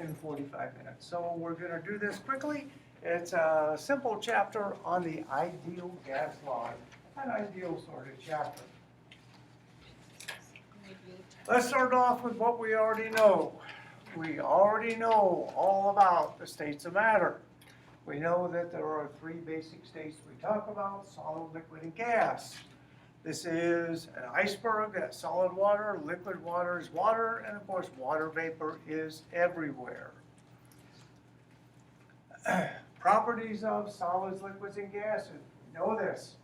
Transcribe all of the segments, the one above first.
in 45 minutes. So we're going to do this quickly. It's a simple chapter on the ideal gas law, an ideal sort of chapter. Let's start off with what we already know. We already know all about the states of matter. We know that there are three basic states we talk about: solid, liquid, and gas. This is an iceberg, that's solid water, liquid water is water, and of course water vapor is everywhere. Properties of solids, liquids, and gases. We know this.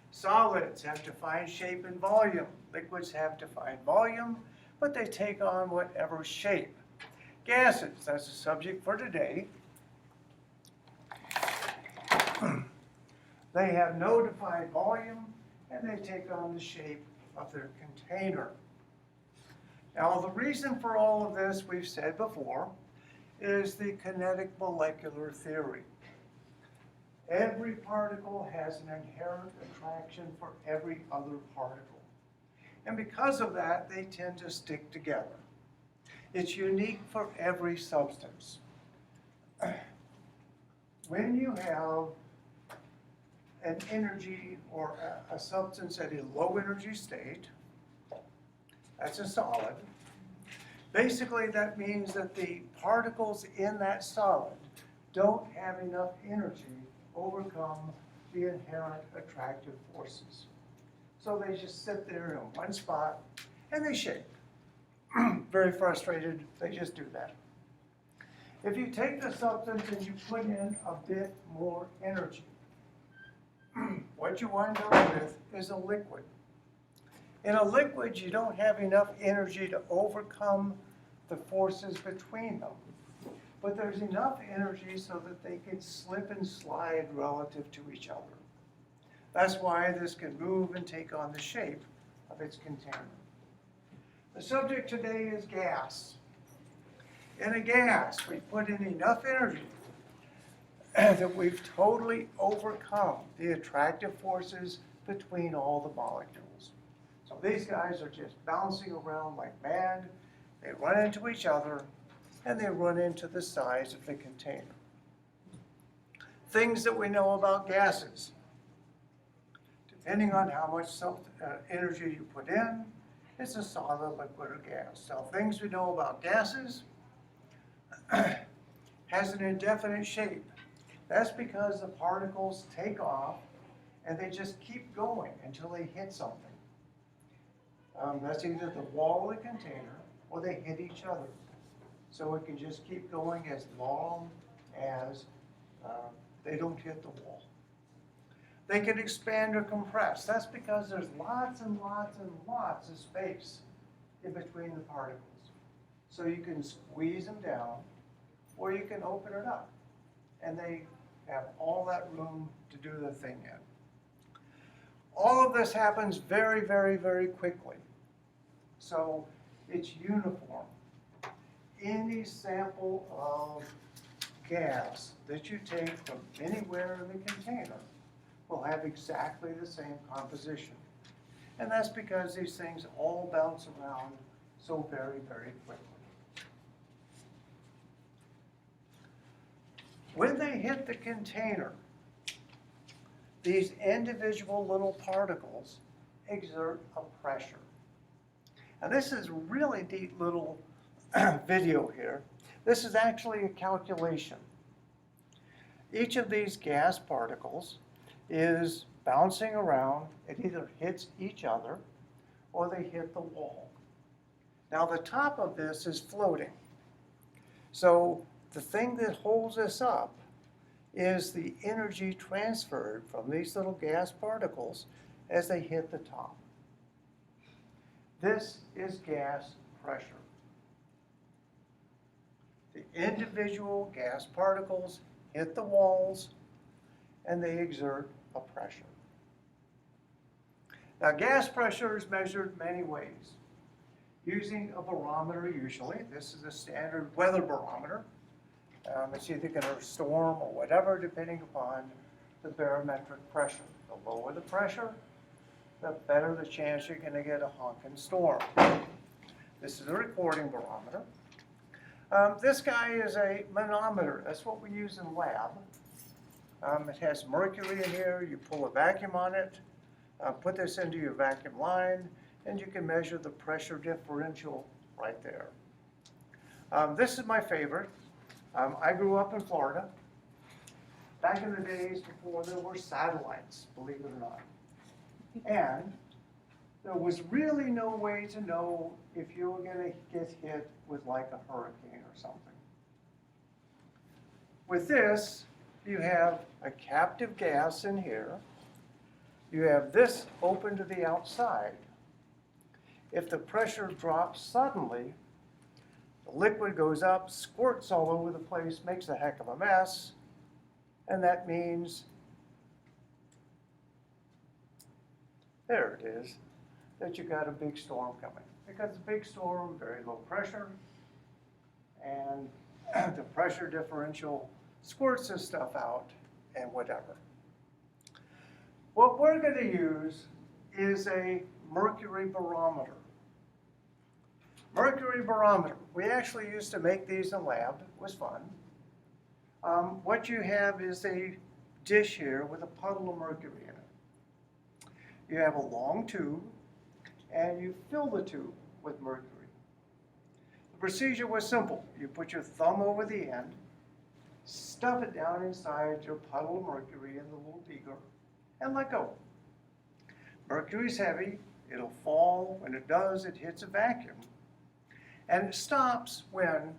Solids have defined shape and volume. Liquids have defined volume, but they take on whatever shape. Gases, that's the subject for today. They have no defined volume, and they take on the shape of their container. Now, the reason for all of this, we've said before, is the kinetic molecular theory. Every particle has an inherent attraction for every other particle. And because of that, they tend to stick together. It's unique for every substance. When you have an energy or a substance at a low energy state, that's a solid. Basically, that means that the particles in that solid don't have enough energy to overcome the inherent attractive forces. So they just sit there in one spot and they shake. Very frustrated, they just do that. If you take the substance and you put in a bit more energy, what you wind up with is a liquid. In a liquid, you don't have enough energy to overcome the forces between them. But there's enough energy so that they can slip and slide relative to each other. That's why this can move and take on the shape of its container. The subject today is gas. In a gas, we put in enough energy that we've totally overcome the attractive forces between all the molecules. So these guys are just bouncing around like mad. They run into each other, and they run into the size of the container. Things that we know about gases. Depending on how much energy you put in, it's a solid, liquid, or gas. So things we know about gases has an indefinite shape. That's because the particles take off and they just keep going until they hit something. That's either the wall of the container or they hit each other. So it can just keep going as long as they don't hit the wall. They can expand or compress. That's because there's lots and lots and lots of space in between the particles. So you can squeeze them down or you can open it up. And they have all that room to do the thing in. All of this happens very, very, very quickly. So it's uniform. Any sample of gas that you take from anywhere in the container will have exactly the same composition. And that's because these things all bounce around so very, very quickly. When they hit the container, these individual little particles exert a pressure. Now this is a really neat little video here. This is actually a calculation. Each of these gas particles is bouncing around. It either hits each other or they hit the wall. Now the top of this is floating. So the thing that holds us up is the energy transferred from these little gas particles as they hit the top. This is gas pressure. The individual gas particles hit the walls and they exert a pressure. Now gas pressure is measured many ways. Using a barometer usually. This is a standard weather barometer. It's either going to storm or whatever, depending upon the barometric pressure. The lower the pressure, the better the chance you're going to get a honking storm. This is a recording barometer. This guy is a manometer. That's what we use in lab. It has mercury in here. You pull a vacuum on it, put this into your vacuum line, and you can measure the pressure differential right there. This is my favorite. I grew up in Florida back in the days before there were satellites, believe it or not. And there was really no way to know if you were going to get hit with like a hurricane or something. With this, you have a captive gas in here. You have this open to the outside. If the pressure drops suddenly, the liquid goes up, squirts all over the place, makes a heck of a mess, and that means, there it is, that you got a big storm coming. Because a big storm, very low pressure, and the pressure differential squirts this stuff out and whatever. What we're going to use is a mercury barometer. Mercury barometer. We actually used to make these in lab. It was fun. What you have is a dish here with a puddle of mercury in it. You have a long tube, and you fill the tube with mercury. The procedure was simple. You put your thumb over the end, stuff it down inside your puddle of mercury in the little beaker, and let go. Mercury's heavy. It'll fall. When it does, it hits a vacuum. And it stops when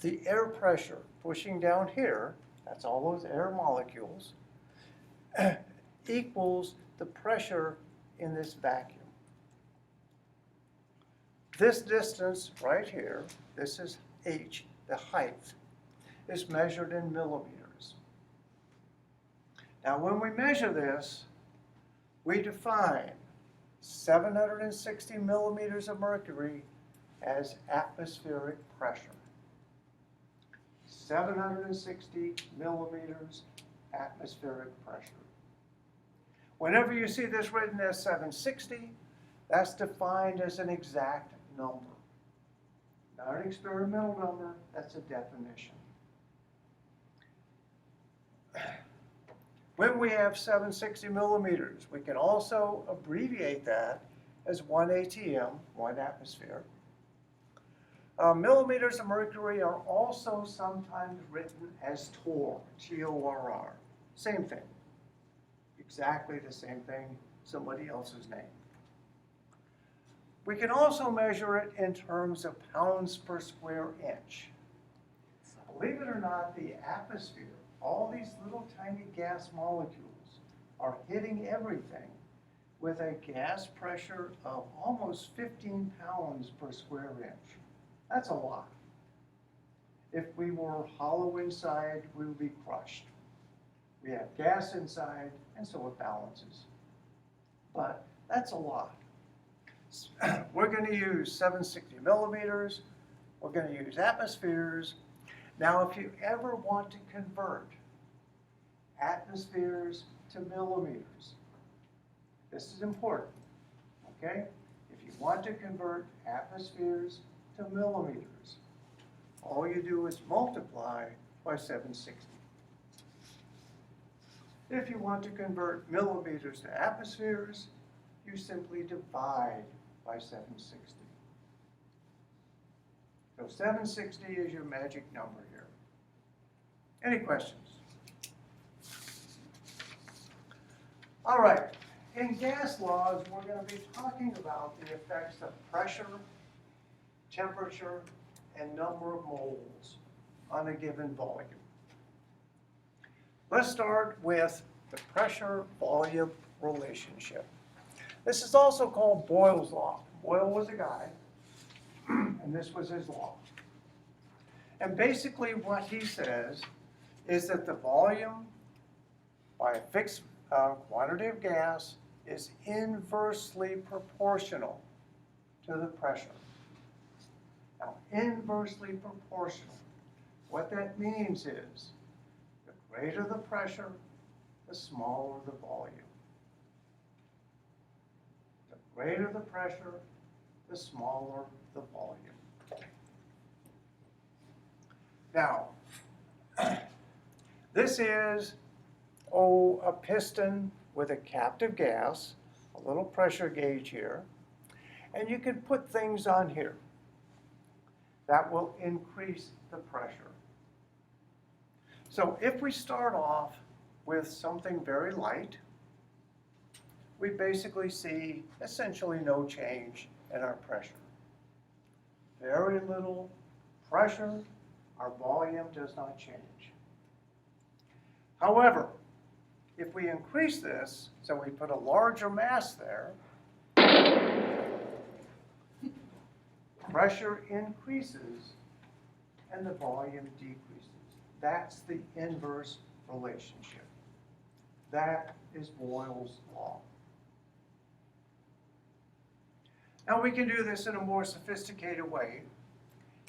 the air pressure pushing down here, that's all those air molecules, equals the pressure in this vacuum. This distance right here, this is h, the height, is measured in millimeters. Now when we measure this, we define 760 millimeters of mercury as atmospheric pressure. 760 millimeters atmospheric pressure. Whenever you see this written as 760, that's defined as an exact number. Not an experimental number, that's a definition. When we have 760 millimeters, we can also abbreviate that as 1 ATM, 1 atmosphere. Millimeters of mercury are also sometimes written as torr, T-O-R-R. Same thing. Exactly the same thing, somebody else's name. We can also measure it in terms of pounds per square inch. Believe it or not, the atmosphere, all these little tiny gas molecules are hitting everything with a gas pressure of almost 15 pounds per square inch. That's a lot. If we were hollow inside, we would be crushed. We have gas inside, and so it balances. But that's a lot. We're going to use 760 millimeters. We're going to use atmospheres. Now, if you ever want to convert atmospheres to millimeters, this is important, okay? If you want to convert atmospheres to millimeters, all you do is multiply by 760. If you want to convert millimeters to atmospheres, you simply divide by 760. So 760 is your magic number here. Any questions? All right. In gas laws, we're going to be talking about the effects of pressure, temperature, and number of moles on a given volume. Let's start with the pressure-volume relationship. This is also called Boyle's law. Boyle was a guy, and this was his law. And basically what he says is that the volume by a fixed quantity of gas is inversely proportional to the pressure. Now, inversely proportional, what that means is the greater the pressure, the smaller the volume. The greater the pressure, the smaller the volume. Now, this is, a piston with a captive gas, a little pressure gauge here, and you can put things on here that will increase the pressure. So if we start off with something very light, we basically see essentially no change in our pressure. Very little pressure, our volume does not change. However, if we increase this, so we put a larger mass there, pressure increases and the volume decreases. That's the inverse relationship. That is Boyle's law. Now we can do this in a more sophisticated way.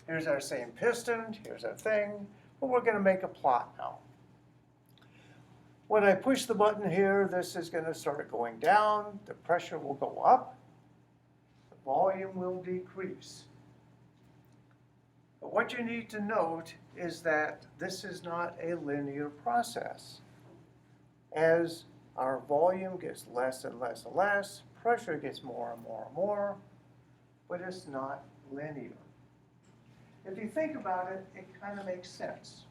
Here's our same piston, here's our thing, but we're going to make a plot now. When I push the button here, this is going to start going down, the pressure will go up, the volume will decrease. But what you need to note is that this is not a linear process. As our volume gets less and less and less, pressure gets more and more and more, but it's not linear. If you think about it, it kind of makes sense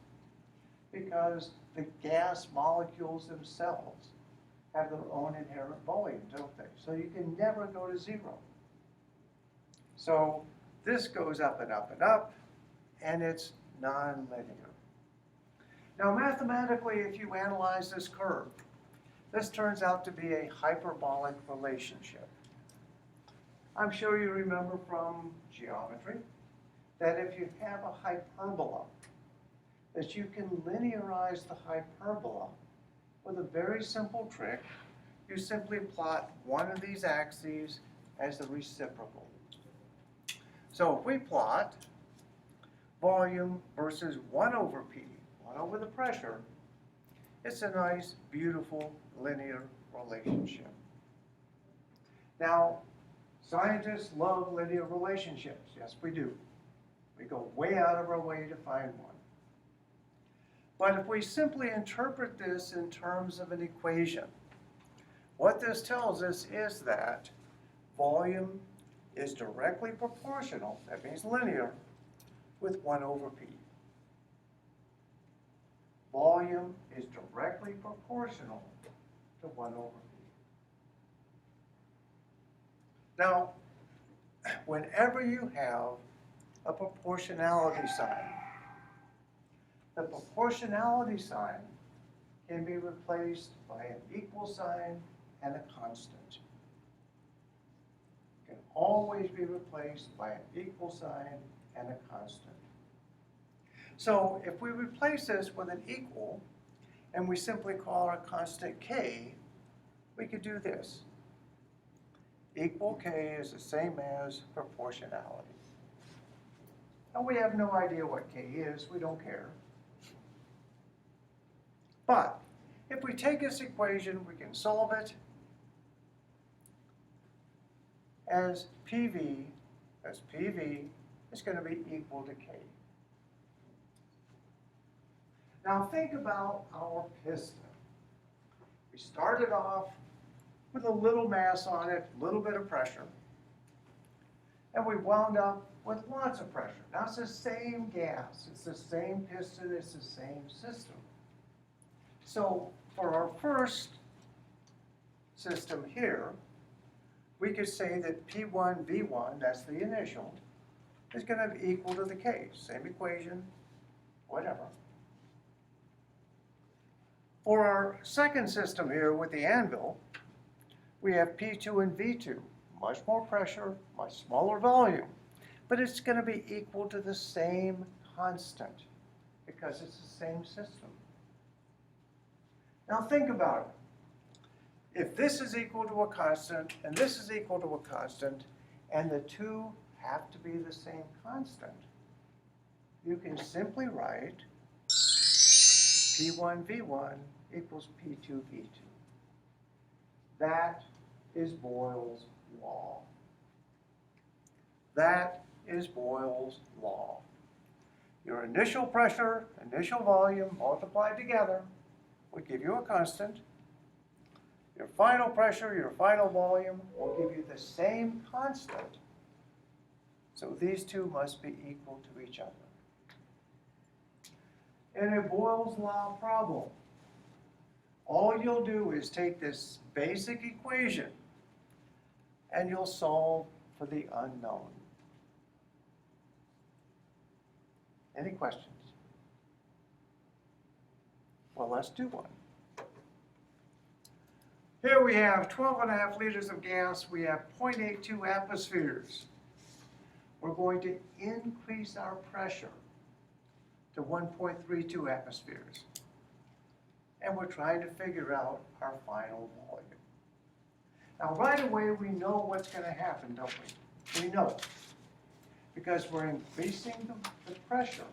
because the gas molecules themselves have their own inherent volume, don't they? So you can never go to zero. So this goes up and up and up, and it's nonlinear. Now mathematically, if you analyze this curve, this turns out to be a hyperbolic relationship. I'm sure you remember from geometry that if you have a hyperbola, that you can linearize the hyperbola with a very simple trick. You simply plot one of these axes as the reciprocal. So if we plot volume versus 1 over P, 1 over the pressure, it's a nice, beautiful, linear relationship. Now, scientists love linear relationships. Yes, we do. We go way out of our way to find one. But if we simply interpret this in terms of an equation, what this tells us is that volume is directly proportional, that means linear, with 1 over P. Volume is directly proportional to 1 over P. Now, whenever you have a proportionality sign, the proportionality sign can be replaced by an equal sign and a constant. It can always be replaced by an equal sign and a constant. So if we replace this with an equal, and we simply call our constant k, we could do this. Equal k is the same as proportionality. Now we have no idea what k is, we don't care. But if we take this equation, we can solve it as PV is going to be equal to k. Now think about our piston. We started off with a little mass on it, a little bit of pressure, and we wound up with lots of pressure. Now it's the same gas, it's the same piston, it's the same system. So for our first system here, we could say that P1, V1, that's the initial, is going to be equal to the K. Same equation, whatever. For our second system here with the anvil, we have P2 and V2. Much more pressure, much smaller volume. But it's going to be equal to the same constant because it's the same system. Now think about it. If this is equal to a constant and this is equal to a constant and the two have to be the same constant, you can simply write P1 V1 equals P2 V2. That is Boyle's law. That is Boyle's law. Your initial pressure, initial volume multiplied together would give you a constant. Your final pressure, your final volume will give you the same constant. So these two must be equal to each other. In a Boyle's Law problem, all you'll do is take this basic equation and you'll solve for the unknown. Any questions? Well, let's do one. Here we have 12.5 liters of gas. We have 0.82 atmospheres. We're going to increase our pressure to 1.32 atmospheres. And we're trying to figure out our final volume. Now, right away, we know what's going to happen, don't we? We know. Because we're increasing the pressure,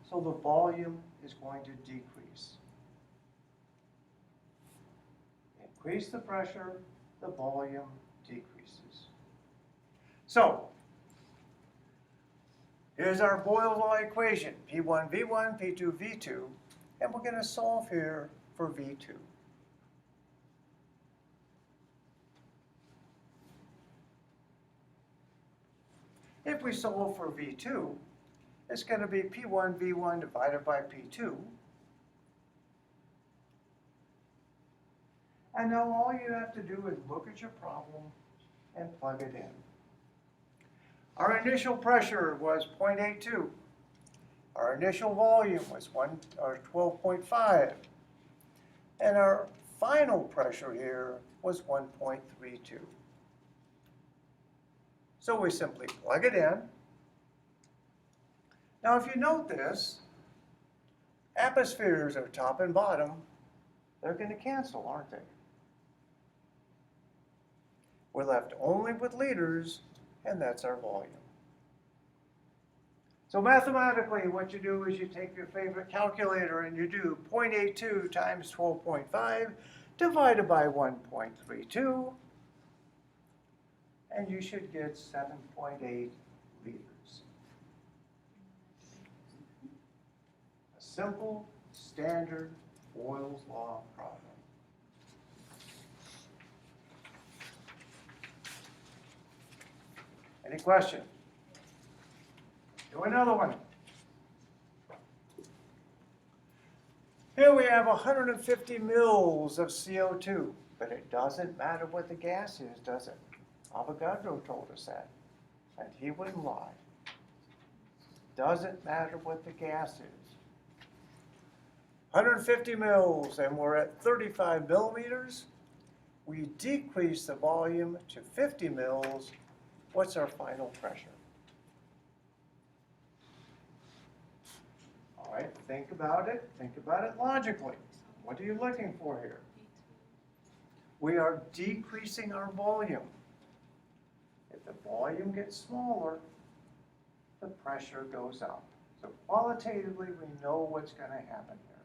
so the volume is going to decrease. Increase the pressure, the volume decreases. So, here's our Boyle's Law equation, P1, V1, P2, V2, and we're going to solve here for V2. If we solve for V2, it's going to be P1, V1 divided by P2. And now all you have to do is look at your problem and plug it in. Our initial pressure was 0.82. Our initial volume was 12.5. And our final pressure here was 1.32. So we simply plug it in. Now if you note this, atmospheres are top and bottom. They're going to cancel, aren't they? We're left only with liters, and that's our volume. So mathematically, what you do is you take your favorite calculator and you do 0.82 times 12.5 divided by 1.32, and you should get 7.8 liters. A simple, standard Boyle's Law problem. Any question? Do another one. Here we have 150 mils of CO2, but it doesn't matter what the gas is, does it? Avogadro told us that, and he wouldn't lie. Doesn't matter what the gas is. 150 mils, and we're at 35 millimeters. We decrease the volume to 50 mils. What's our final pressure? All right, think about it. Think about it logically. What are you looking for here? We are decreasing our volume. If the volume gets smaller, the pressure goes up. So qualitatively, we know what's going to happen here.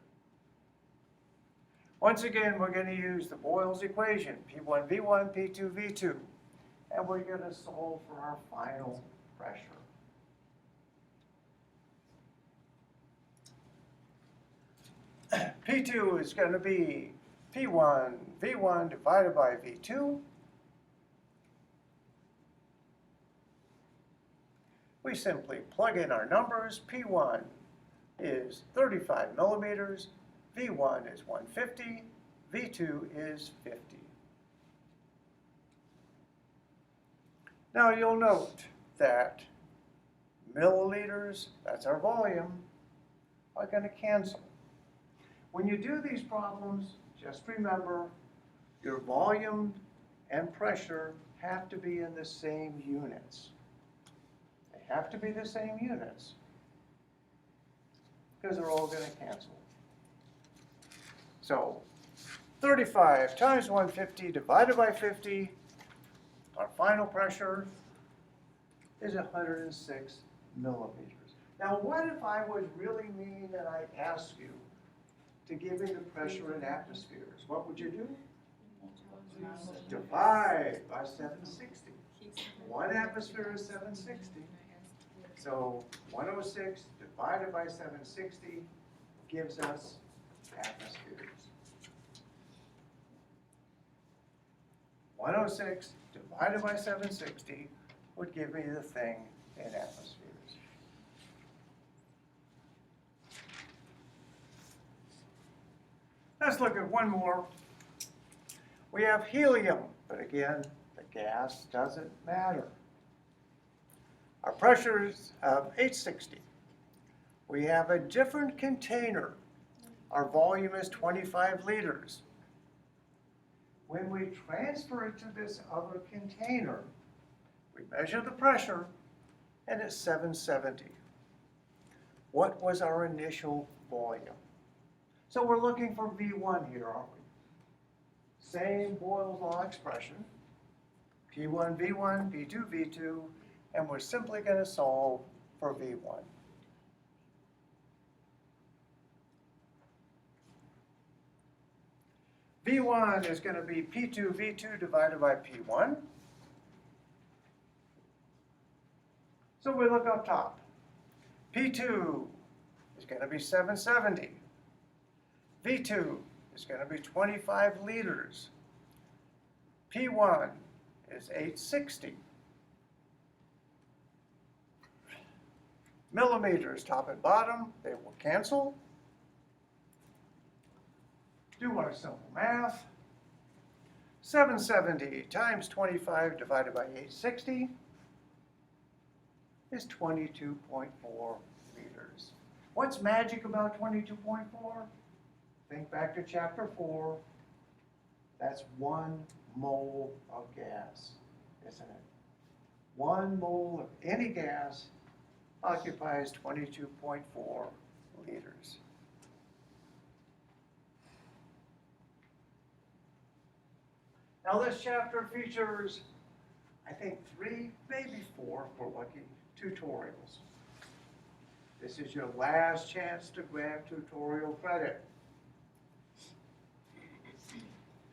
Once again, we're going to use the Boyle's equation, P1, V1, P2, V2. And we're going to solve for our final pressure. P2 is going to be P1, V1 divided by V2. We simply plug in our numbers. P1 is 35 millimeters, V1 is 150, V2 is 50. Now you'll note that milliliters, that's our volume, are going to cancel. When you do these problems, just remember your volume and pressure have to be in the same units. They have to be the same units because they're all going to cancel. So 35 times 150 divided by 50, our final pressure is 106 millimeters. Now, what if I was really mean and I asked you to give me the pressure in atmospheres? What would you do? Divide by 760. 1 atmosphere is 760. So 106 divided by 760 gives us atmospheres. 106 divided by 760 would give me the thing in atmospheres. Let's look at one more. We have helium, but again, the gas doesn't matter. Our pressure is 860. We have a different container. Our volume is 25 liters. When we transfer it to this other container, we measure the pressure, and it's 770. What was our initial volume? So we're looking for V1 here, aren't we? Same Boyle's law expression, P1, V1, P2, V2, and we're simply going to solve for V1. V1 is going to be P2, V2 divided by P1. So we look up top. P2 is going to be 770. V2 is going to be 25 liters. P1 is 860. Millimeters, top and bottom, they will cancel. Do our simple math. 770 times 25 divided by 860 is 22.4 liters. What's magic about 22.4? Think back to chapter 4. That's 1 mole of gas, isn't it? 1 mole of any gas occupies 22.4 liters. Now this chapter features, I think, 3, maybe 4, if we're lucky, tutorials. This is your last chance to grab tutorial credit.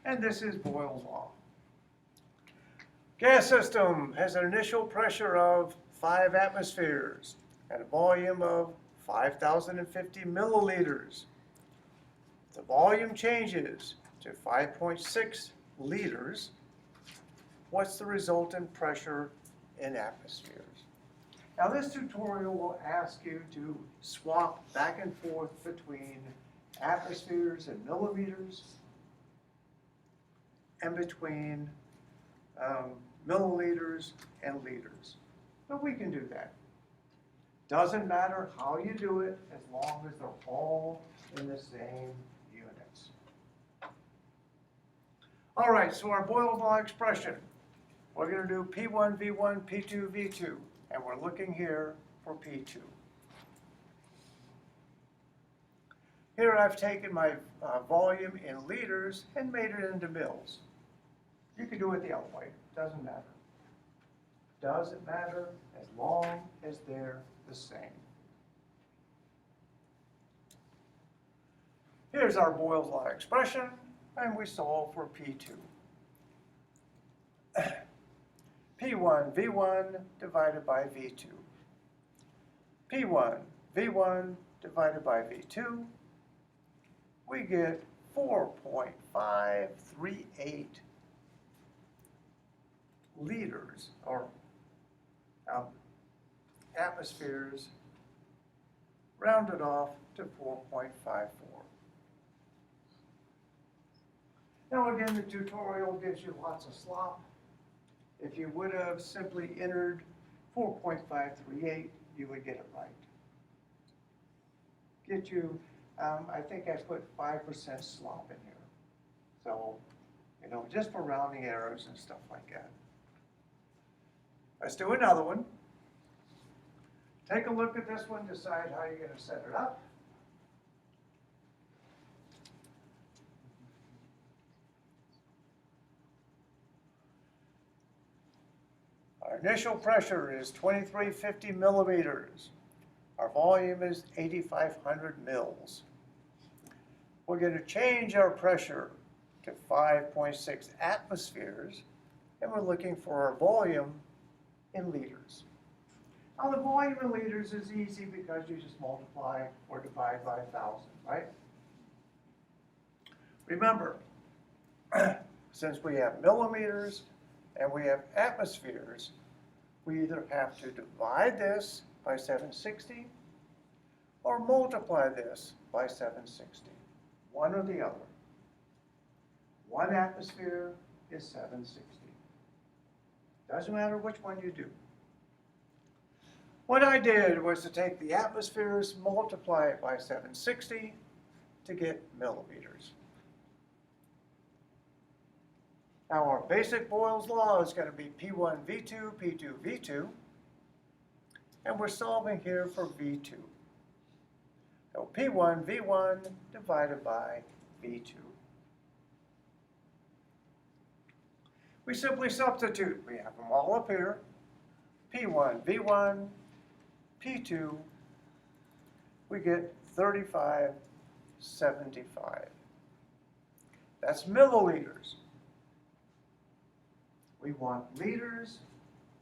And this is Boyle's law. Gas system has an initial pressure of 5 atmospheres and a volume of 5,050 milliliters. The volume changes to 5.6 liters. What's the resultant pressure in atmospheres? Now this tutorial will ask you to swap back and forth between atmospheres and millimeters and between milliliters and liters. But we can do that. Doesn't matter how you do it as long as they're all in the same units. All right, so our Boyle's law expression. We're going to do P1, V1, P2, V2, and we're looking here for P2. Here I've taken my volume in liters and made it into mils. You can do it the other way, doesn't matter. Doesn't matter as long as they're the same. Here's our Boyle's law expression, and we solve for P2. P1, V1 divided by V2. P1, V1 divided by V2. We get 4.538 liters, or atmospheres, rounded off to 4.54. Now again, the tutorial gives you lots of slop. If you would have simply entered 4.538, you would get it right. Get you, I think I put 5% slop in here. So, you know, just for rounding errors and stuff like that. Let's do another one. Take a look at this one, decide how you're going to set it up. Our initial pressure is 2350 millimeters. Our volume is 8,500 mils. We're going to change our pressure to 5.6 atmospheres, and we're looking for our volume in liters. Now the volume in liters is easy because you just multiply or divide by 1,000, right? Remember, since we have millimeters and we have atmospheres, we either have to divide this by 760 or multiply this by 760, one or the other. 1 atmosphere is 760. Doesn't matter which one you do. What I did was to take the atmospheres, multiply it by 760 to get millimeters. Now our basic Boyle's law is going to be P1 V2, P2 V2, and we're solving here for V2. So P1 V1 divided by V2. We simply substitute. We have them all up here. P1 V1, P2, we get 3575. That's milliliters. We want liters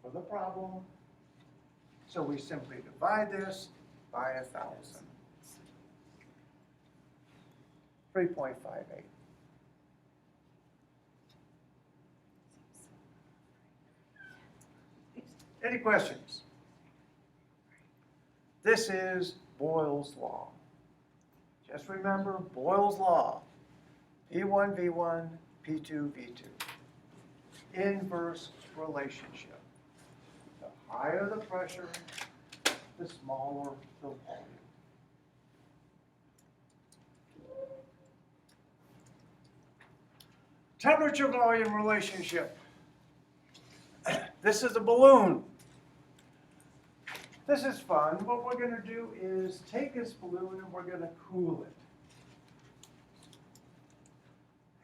for the problem, so we simply divide this by 1,000. 3.58. Any questions? This is Boyle's law. Just remember Boyle's law. P1 V1, P2 V2. Inverse relationship. The higher the pressure, the smaller the volume. Temperature-volume relationship. This is a balloon. This is fun. What we're going to do is take this balloon and we're going to cool it.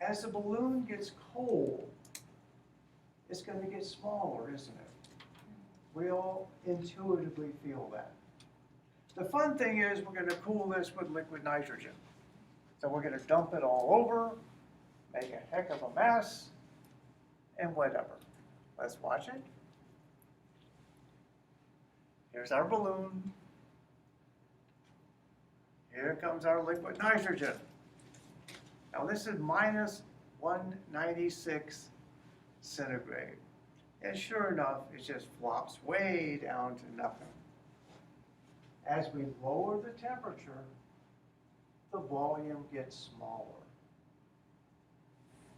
As the balloon gets cold, it's going to get smaller, isn't it? We all intuitively feel that. The fun thing is we're going to cool this with liquid nitrogen. So we're going to dump it all over, make a heck of a mess, and whatever. Let's watch it. Here's our balloon. Here comes our liquid nitrogen. Now this is minus 196 centigrade. And sure enough, it just flops way down to nothing. As we lower the temperature, the volume gets smaller.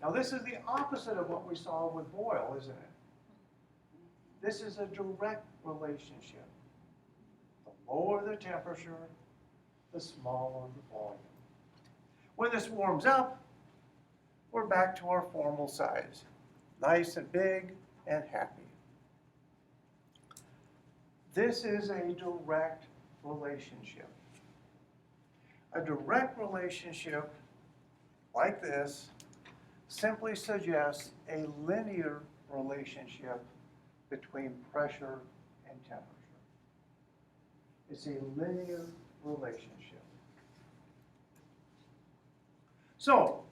Now this is the opposite of what we saw with Boyle, isn't it? This is a direct relationship. The lower the temperature, the smaller the volume. When this warms up, we're back to our formal size. Nice and big and happy. This is a direct relationship. A direct relationship like this simply suggests a linear relationship between pressure and temperature. It's a linear relationship. So,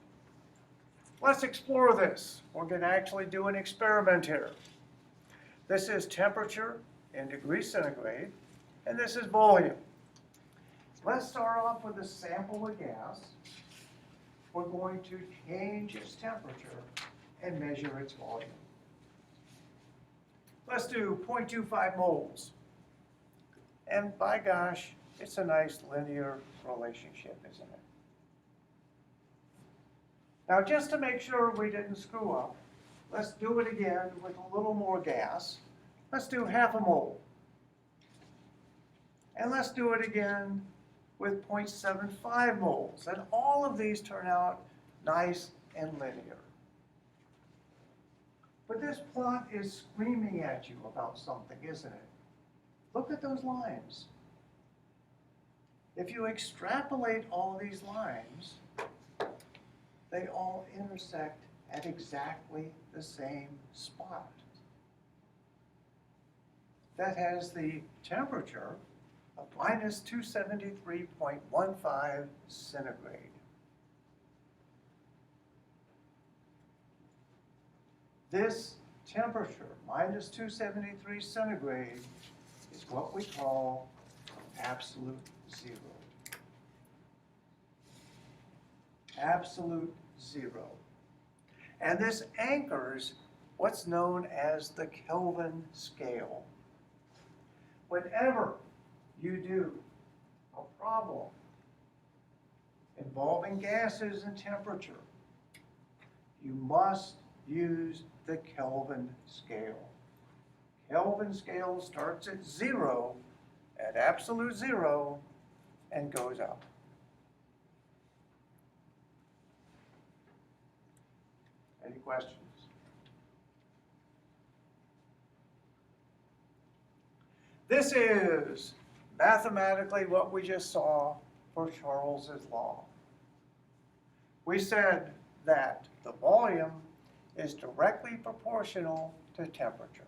let's explore this. We're going to actually do an experiment here. This is temperature in degrees centigrade, and this is volume. Let's start off with a sample of gas. We're going to change its temperature and measure its volume. Let's do 0.25 moles. And by gosh, it's a nice linear relationship, isn't it? Now, just to make sure we didn't screw up, let's do it again with a little more gas. Let's do half a mole. And let's do it again with 0.75 moles. And all of these turn out nice and linear. But this plot is screaming at you about something, isn't it? Look at those lines. If you extrapolate all these lines, they all intersect at exactly the same spot. That has the temperature of minus 273.15 centigrade. This temperature, minus 273 centigrade, is what we call absolute zero. Absolute zero. And this anchors what's known as the Kelvin scale. Whenever you do a problem involving gases and temperature, you must use the Kelvin scale. Kelvin scale starts at zero, at absolute zero, and goes up. Any questions? This is mathematically what we just saw for Charles's law. We said that the volume is directly proportional to temperature.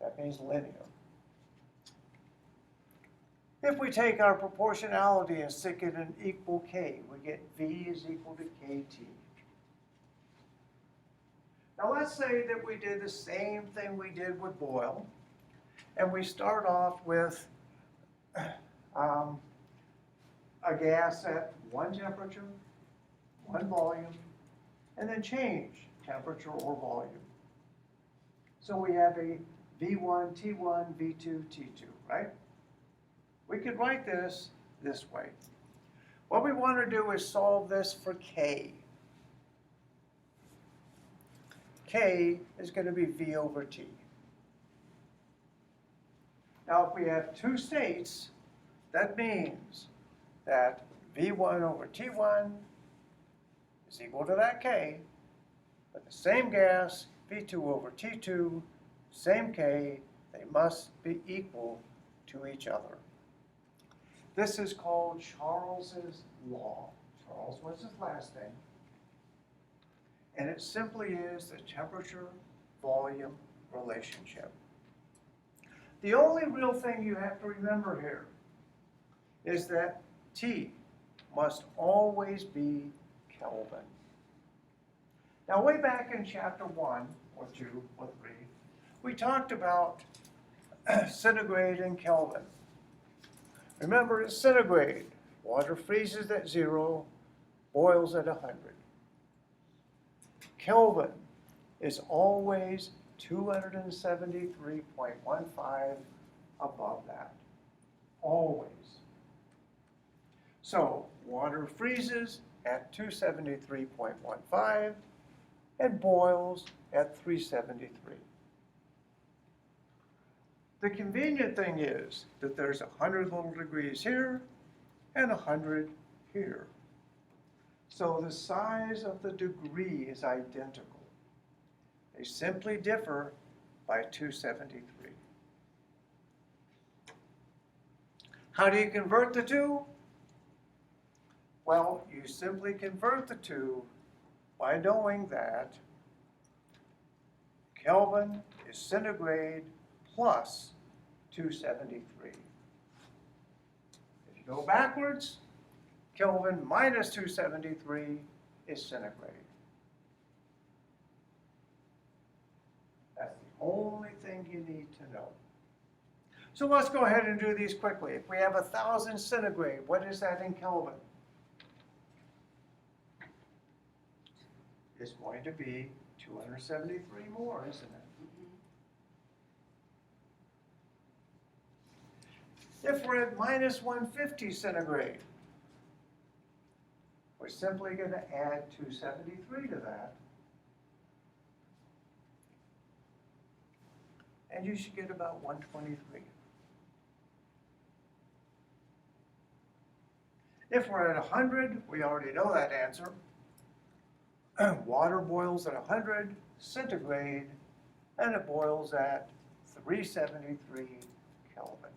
That means linear. If we take our proportionality and stick it in equal K, we get V is equal to KT. Now let's say that we did the same thing we did with Boyle, and we start off with a gas at one temperature, one volume, and then change temperature or volume. So we have a V1, T1, V2, T2, right? We could write this way. What we want to do is solve this for K. K is going to be V over T. Now, if we have two states, that means that V1 over T1 is equal to that K, but the same gas, V2 over T2, same K, they must be equal to each other. This is called Charles's law. Charles was his last name. And it simply is the temperature-volume relationship. The only real thing you have to remember here is that T must always be Kelvin. Now, way back in chapter 1 or 2 or 3, we talked about centigrade and Kelvin. Remember, it's centigrade. Water freezes at 0, boils at 100. Kelvin is always 273.15 above that. Always. So water freezes at 273.15 and boils at 373. The convenient thing is that there's 100 little degrees here and 100 here. So the size of the degree is identical. They simply differ by 273. How do you convert the two? Well, you simply convert the two by knowing that Kelvin is centigrade plus 273. If you go backwards, Kelvin minus 273 is centigrade. That's the only thing you need to know. So let's go ahead and do these quickly. If we have 1,000 centigrade, what is that in Kelvin? It's going to be 273 more, isn't it? If we're at minus 150 centigrade, we're simply going to add 273 to that. And you should get about 123. If we're at 100, we already know that answer. Water boils at 100 centigrade, and it boils at 373 Kelvin.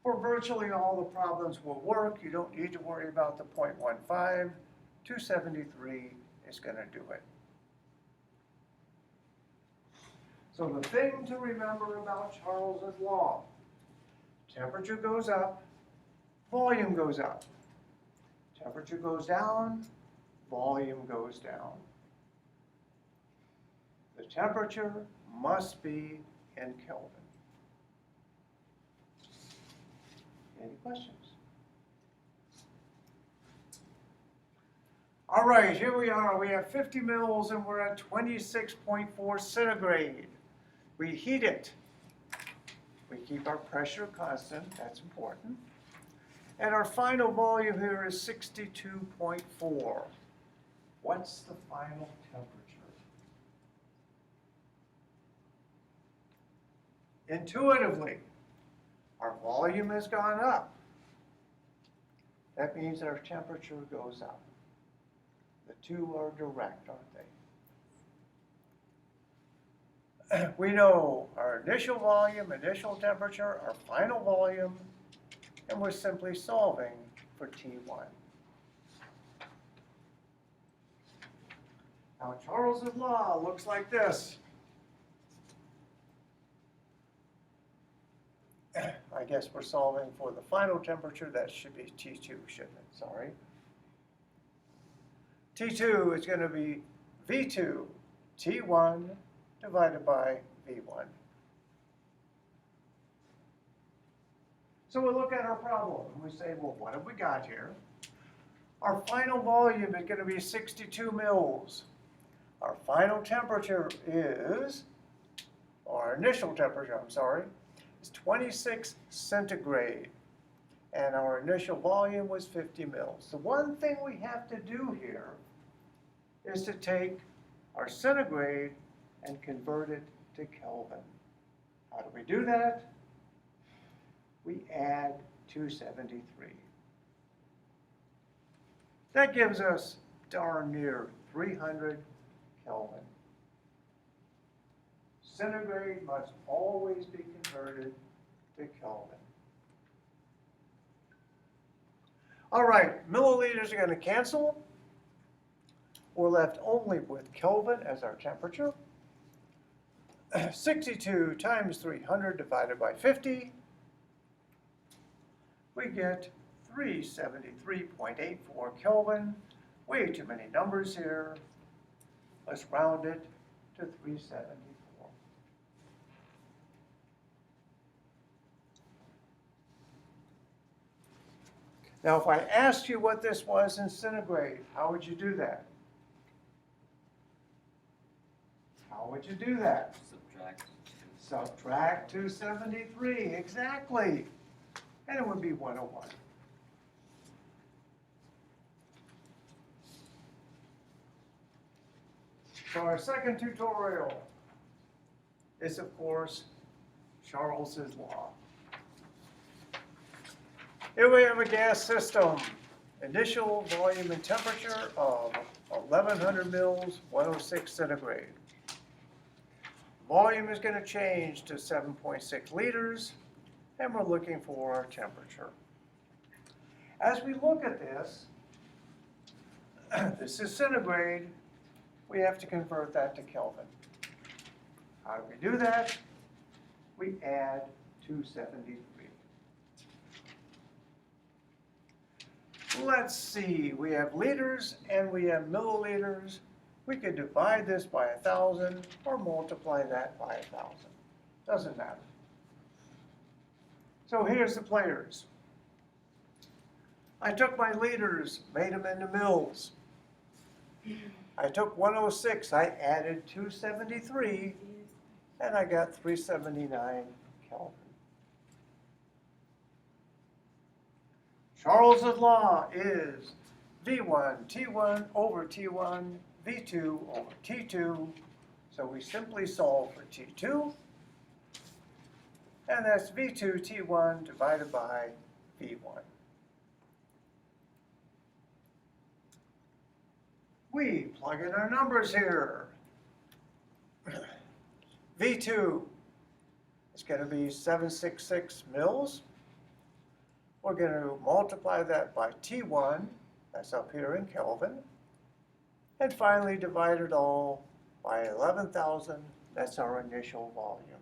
For virtually all the problems will work. You don't need to worry about the 0.15. 273 is going to do it. So the thing to remember about Charles's law, temperature goes up, volume goes up. Temperature goes down, volume goes down. The temperature must be in Kelvin. Any questions? All right, here we are. We have 50 mils and we're at 26.4 centigrade. We heat it. We keep our pressure constant. That's important. And our final volume here is 62.4. What's the final temperature? Intuitively, our volume has gone up. That means our temperature goes up. The two are direct, aren't they? We know our initial volume, initial temperature, our final volume, and we're simply solving for T1. Now Charles's law looks like this. I guess we're solving for the final temperature. That should be T2, shouldn't it? Sorry. T2 is going to be V2 T1 divided by V1. So we look at our problem and we say, well, what have we got here? Our final volume is going to be 62 mils. Our final temperature is, or our initial temperature, I'm sorry, is 26 centigrade. And our initial volume was 50 mils. The one thing we have to do here is to take our centigrade and convert it to Kelvin. How do we do that? We add 273. That gives us darn near 300 Kelvin. Centigrade must always be converted to Kelvin. All right, milliliters are going to cancel. We're left only with Kelvin as our temperature. 62 times 300 divided by 50. We get 373.84 Kelvin. Way too many numbers here. Let's round it to 374. Now, if I asked you what this was in centigrade, how would you do that? How would you do that? Subtract 273, exactly. And it would be 101. So our second tutorial is, of course, Charles's law. Here we have a gas system. Initial volume and temperature of 1100 mils, 106 centigrade. Volume is going to change to 7.6 liters, and we're looking for our temperature. As we look at this, this is centigrade. We have to convert that to Kelvin. How do we do that? We add 273. Let's see, we have liters and we have milliliters. We could divide this by 1,000 or multiply that by 1,000. Doesn't matter. So here's the players. I took my liters, made them into mils. I took 106, I added 273, and I got 379 Kelvin. Charles's law is V1 T1 over T1, V2 over T2. So we simply solve for T2. And that's V2 T1 divided by V1. We plug in our numbers here. V2 is going to be 766 mils. We're going to multiply that by T1, that's up here in Kelvin, and finally divide it all by 11,000, that's our initial volume.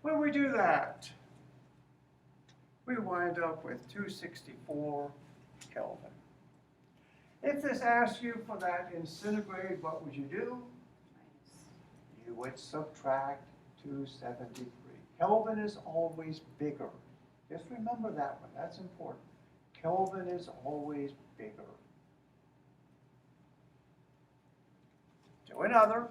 When we do that, we wind up with 264 Kelvin. If this asks you for that in centigrade, what would you do? you would subtract 273. Kelvin is always bigger. Just remember that one, that's important. Kelvin is always bigger. Do another.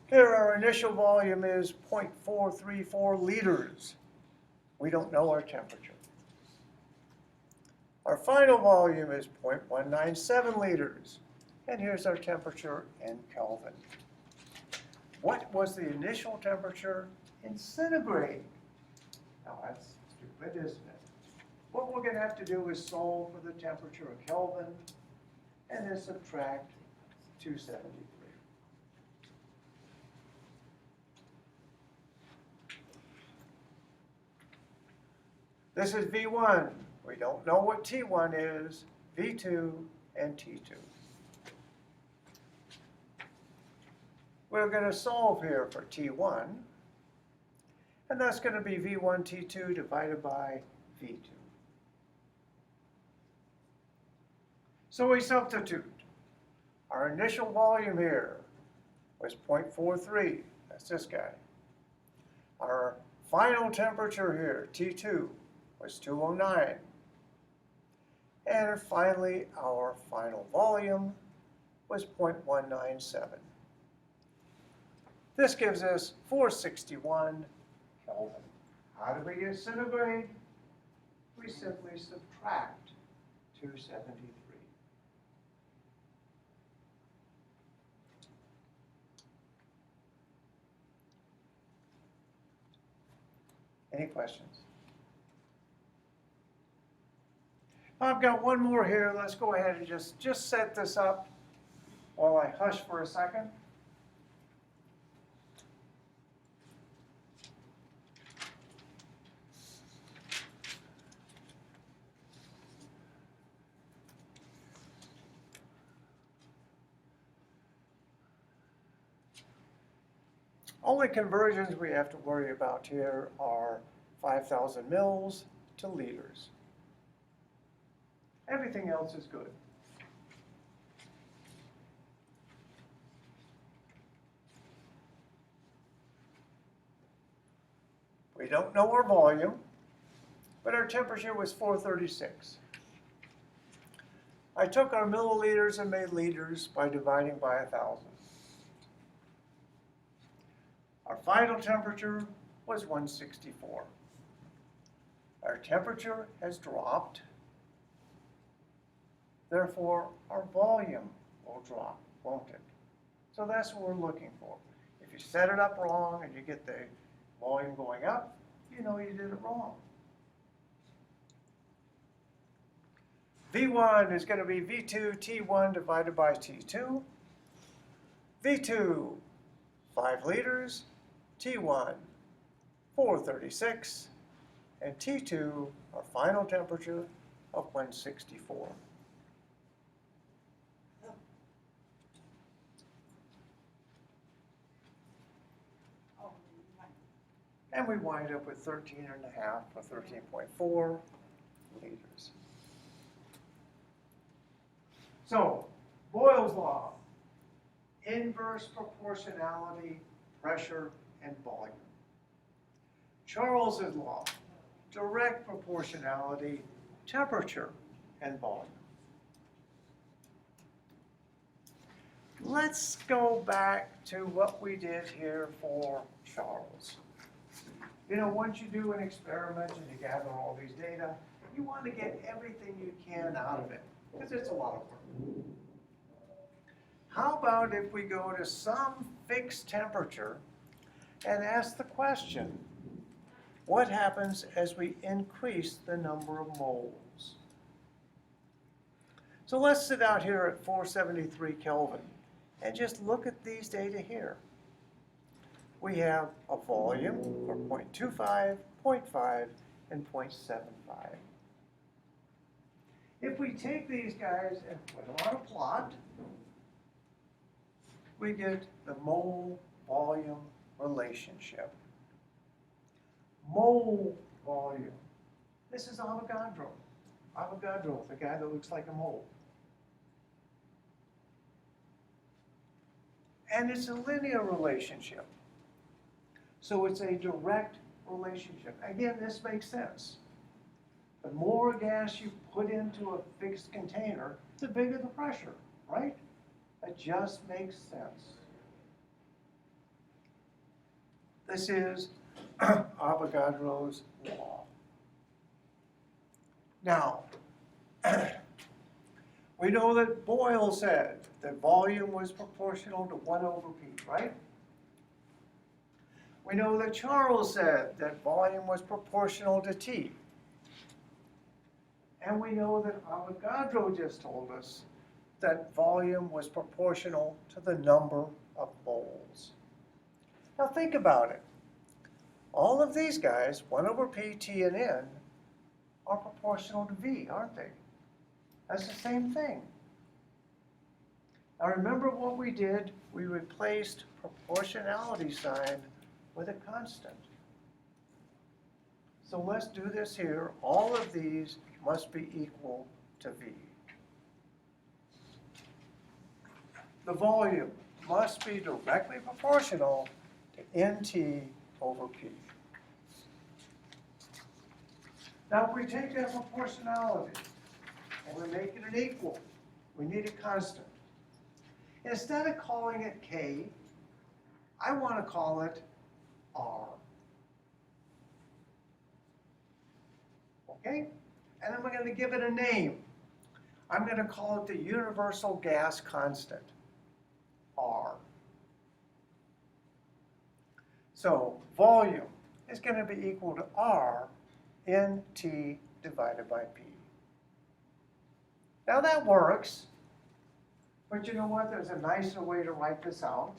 Here our initial volume is 0.434 liters. We don't know our temperature. Our final volume is 0.197 liters. And here's our temperature in Kelvin. What was the initial temperature in centigrade? Now that's stupid, isn't it? What we're going to have to do is solve for the temperature of Kelvin and then subtract 273. This is V1. We don't know what T1 is, V2 and T2. We're going to solve here for T1, and that's going to be V1 T2 divided by V2. So we substitute. Our initial volume here was 0.43, that's this guy. Our final temperature here, T2, was 209. And finally, our final volume was 0.197. This gives us 461 Kelvin. How do we get centigrade? We simply subtract 273. Any questions? I've got one more here. Let's go ahead and just set this up while I hush for a second. Only conversions we have to worry about here are 5,000 mils to liters. Everything else is good. We don't know our volume, but our temperature was 436. I took our milliliters and made liters by dividing by 1,000. Our final temperature was 164. Our temperature has dropped. Therefore, our volume will drop, won't it? So that's what we're looking for. If you set it up wrong and you get the volume going up, you know you did it wrong. V1 is going to be V2 T1 divided by T2. V2, 5 liters. T1, 436. And T2, our final temperature of 164. And we wind up with 13.5 or 13.4 liters. So, Boyle's law, inverse proportionality, pressure, and volume. Charles's law, direct proportionality, temperature, and volume. Let's go back to what we did here for Charles. You know, once you do an experiment and you gather all these data, you want to get everything you can out of it, because it's a lot of work. How about if we go to some fixed temperature and ask the question, what happens as we increase the number of moles? So let's sit out here at 473 Kelvin and just look at these data here. We have a volume for 0.25, 0.5, and 0.75. If we take these guys and put them on a plot, we get the mole-volume relationship. Mole volume. This is Avogadro. Avogadro, the guy that looks like a mole. And it's a linear relationship. So it's a direct relationship. Again, this makes sense. The more gas you put into a fixed container, the bigger the pressure, right? It just makes sense. This is Avogadro's law. Now, we know that Boyle said that volume was proportional to 1 over P, right? We know that Charles said that volume was proportional to T. And we know that Avogadro just told us that volume was proportional to the number of moles. Now think about it. All of these guys, 1 over P, T, and N, are proportional to V, aren't they? That's the same thing. Now remember what we did? We replaced proportionality sign with a constant. So let's do this here. All of these must be equal to V. The volume must be directly proportional to NT over P. Now if we take that proportionality and we make it an equal, we need a constant. Instead of calling it K, I want to call it R. Okay? And I'm going to give it a name. I'm going to call it the universal gas constant, R. So volume is going to be equal to R NT divided by P. Now that works, but you know what? There's a nicer way to write this out,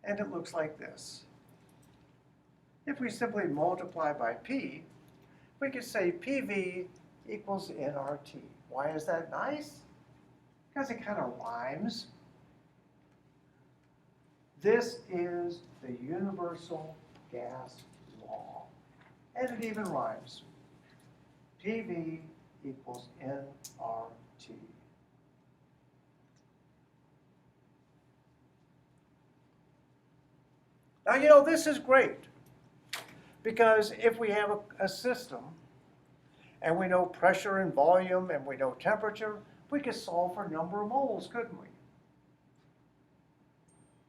and it looks like this. If we simply multiply by P, we could say PV equals nRT. Why is that nice? Because it kind of rhymes. This is the universal gas law. And it even rhymes. PV equals nRT. Now, you know, this is great. Because if we have a system, and we know pressure and volume, and we know temperature, we could solve for number of moles, couldn't we?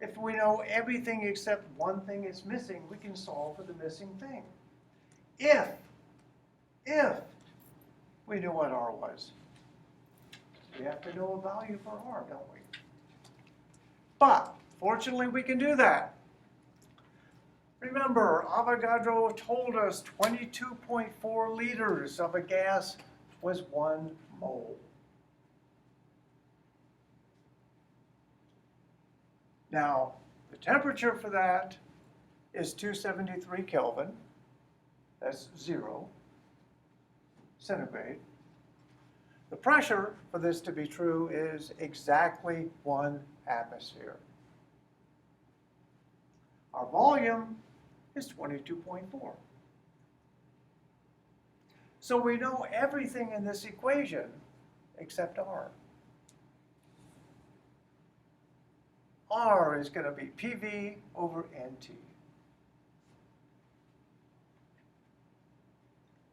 If we know everything except one thing is missing, we can solve for the missing thing. If we knew what R was. We have to know a value for R, don't we? But, fortunately, we can do that. Remember, Avogadro told us 22.4 liters of a gas was 1 mole. Now, the temperature for that is 273 Kelvin. That's 0 centigrade. The pressure for this to be true is exactly 1 atmosphere. Our volume is 22.4. So we know everything in this equation except R. R is going to be PV over NT.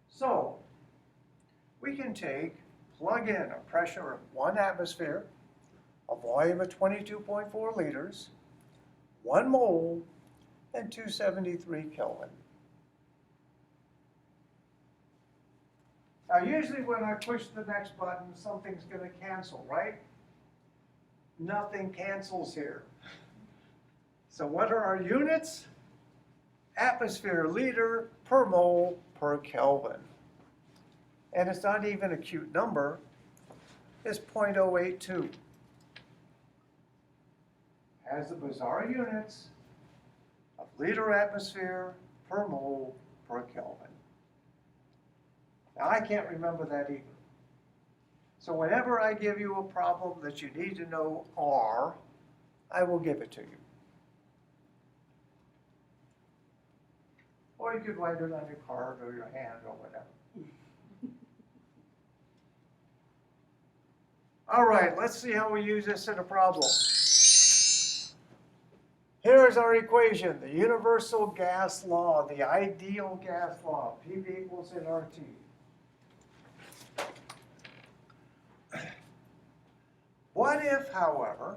So we can plug in a pressure of 1 atmosphere, a volume of 22.4 liters, 1 mole, and 273 Kelvin. Now usually when I push the next button, something's going to cancel, right? Nothing cancels here. So what are our units? Atmosphere liter per mole per Kelvin. And it's not even a cute number. It's 0.082. Has the bizarre units of liter atmosphere per mole per Kelvin. Now I can't remember that either. So whenever I give you a problem that you need to know R, I will give it to you. Or you could write it on your card or your hand or whatever. All right, let's see how we use this in a problem. Here is our equation, the universal gas law, the ideal gas law, PV equals nRT. What if, however,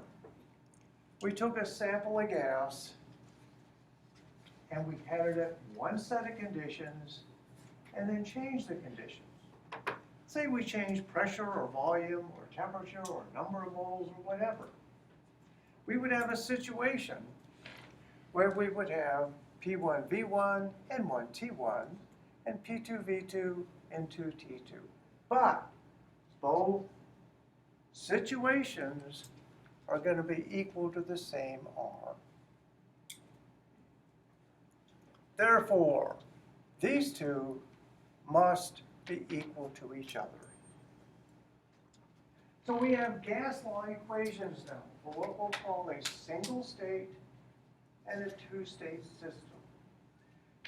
we took a sample of gas and we had it at one set of conditions and then changed the conditions? Say we change pressure or volume or temperature or number of moles or whatever. We would have a situation where we would have P1V1, N1T1, and P2V2, N2T2. But both situations are going to be equal to the same R. Therefore, these two must be equal to each other. So we have gas law equations now for what we'll call a single state and a two-state system.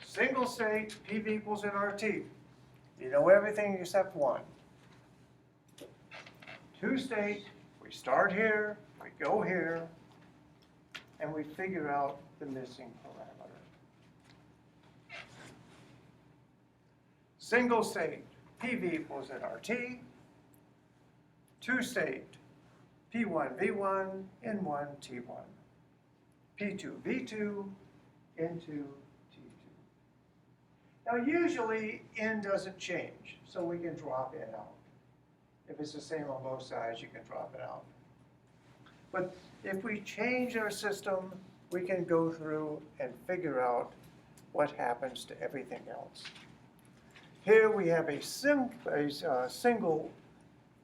Single state, PV equals nRT. You know everything except one. Two-state, we start here, we go here, and we figure out the missing parameter. Single state, PV equals nRT. Two-state, P1V1, N1T1. P2V2, N2T2. Now usually N doesn't change, so we can drop N out. If it's the same on both sides, you can drop it out. But if we change our system, we can go through and figure out what happens to everything else. Here we have a single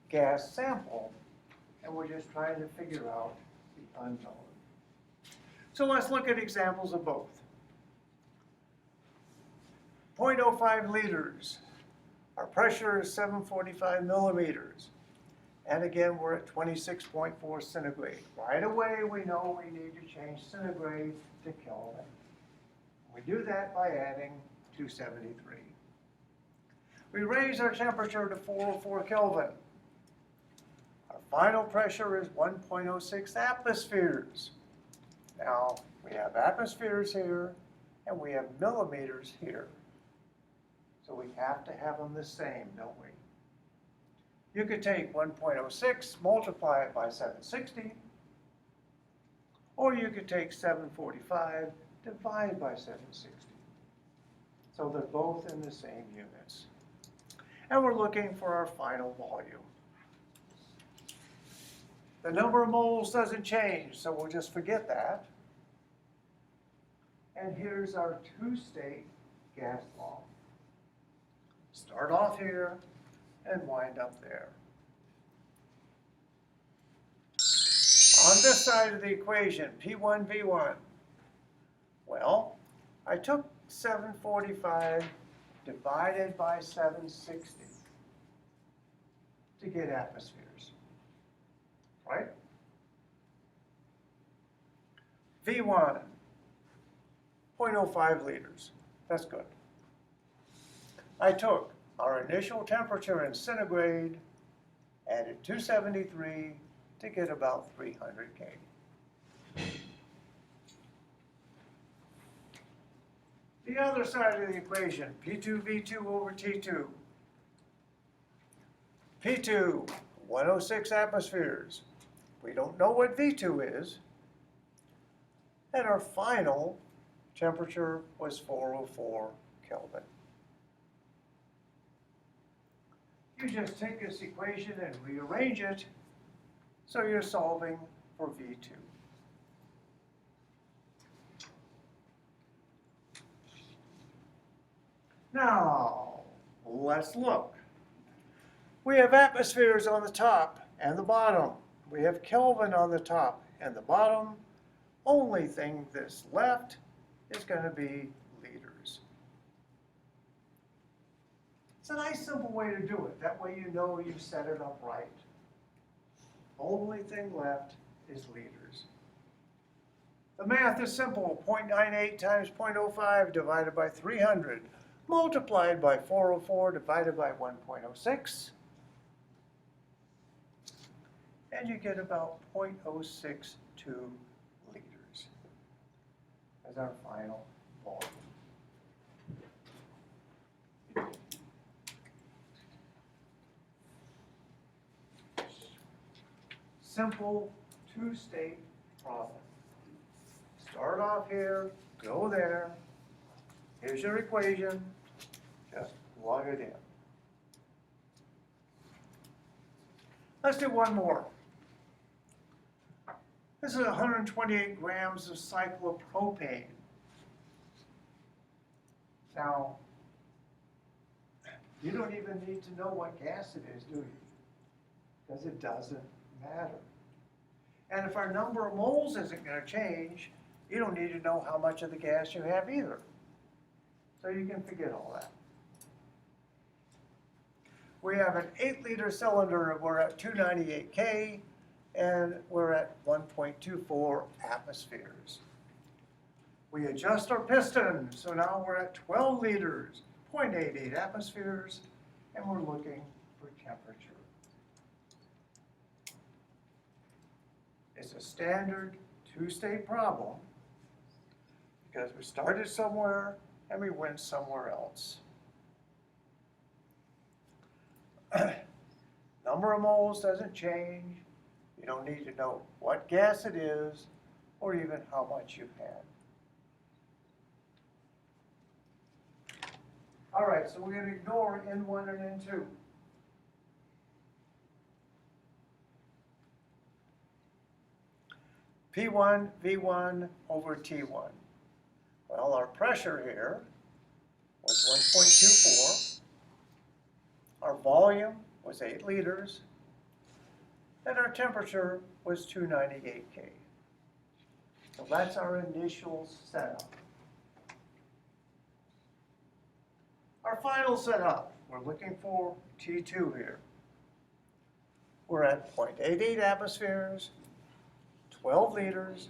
gas sample, and we're just trying to figure out the unknown. So let's look at examples of both. 0.05 liters. Our pressure is 745 millimeters. And again, we're at 26.4 centigrade. Right away, we know we need to change centigrade to Kelvin. We do that by adding 273. We raise our temperature to 404 Kelvin. Our final pressure is 1.06 atmospheres. Now, we have atmospheres here, and we have millimeters here. So we have to have them the same, don't we? You could take 1.06, multiply it by 760, or you could take 745, divide by 760. So they're both in the same units. And we're looking for our final volume. The number of moles doesn't change, so we'll just forget that. And here's our two-state gas law. Start off here and wind up there. On this side of the equation, P1V1, well, I took 745 divided by 760 to get atmospheres, right? V1, 0.05 liters, that's good. I took our initial temperature in centigrade, added 273 to get about 300 K. The other side of the equation, P2V2 over T2. P2, 106 atmospheres. We don't know what V2 is. And our final temperature was 404 Kelvin. You just take this equation and rearrange it so you're solving for V2. Now, let's look. We have atmospheres on the top and the bottom. We have Kelvin on the top and the bottom. Only thing that's left is going to be liters. It's a nice simple way to do it. That way you know you set it up right. Only thing left is liters. The math is simple. 0.98 times 0.05 divided by 300 multiplied by 404 divided by 1.06. And you get about 0.062 liters. as our final volume. Simple two-state problem. Start off here, go there. Here's your equation. Just plug it in. Let's do one more. This is 128 grams of cyclopropane. Now, you don't even need to know what gas it is, do you? Because it doesn't matter. And if our number of moles isn't going to change, you don't need to know how much of the gas you have either. So you can forget all that. We have an 8-liter cylinder, and we're at 298 K, and we're at 1.24 atmospheres. We adjust our piston, so now we're at 12 liters, 0.88 atmospheres, and we're looking for temperature. It's a standard two-state problem because we started somewhere and we went somewhere else. Number of moles doesn't change. You don't need to know what gas it is or even how much you've had. All right, so we're going to ignore N1 and N2. P1, V1 over T1. Well, our pressure here was 1.24. Our volume was 8 liters. And our temperature was 298 K. So that's our initial setup. Our final setup, we're looking for T2 here. We're at 0.88 atmospheres, 12 liters,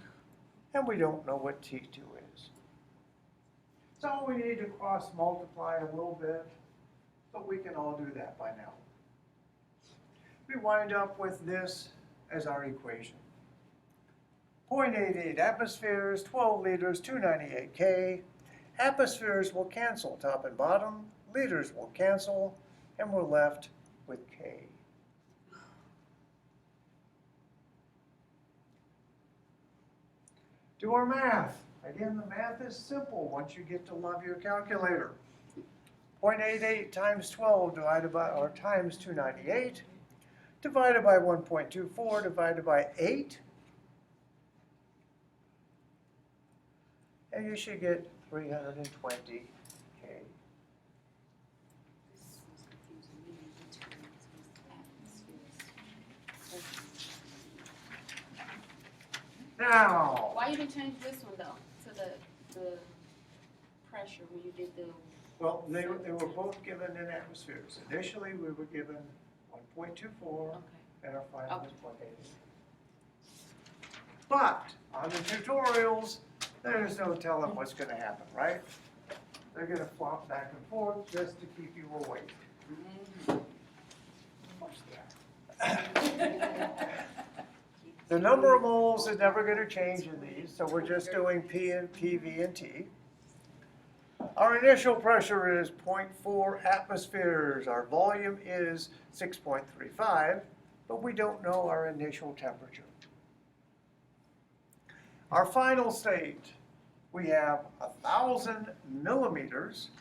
and we don't know what T2 is. So we need to cross multiply a little bit, but we can all do that by now. We wind up with this as our equation. 0.88 atmospheres, 12 liters, 298 K. Atmospheres will cancel top and bottom, liters will cancel, and we're left with K. Do our math. Again, the math is simple once you get to love your calculator. 0.88 times 12 divided by, or times 298, divided by 1.24, divided by 8. And you should get 320 K. Now, Why you didn't change this one though to the pressure when you did the? well, they were both given in atmospheres. Initially, we were given 1.24, Okay. and our final Okay. was 0.88. But on the tutorials, there's no telling what's going to happen, right? They're going to flop back and forth just to keep you awake. What's that? The number of moles is never going to change in these, so we're just doing P and PV and T. Our initial pressure is 0.4 atmospheres. Our volume is 6.35, but we don't know our initial temperature. Our final state, we have 1,000 millimeters,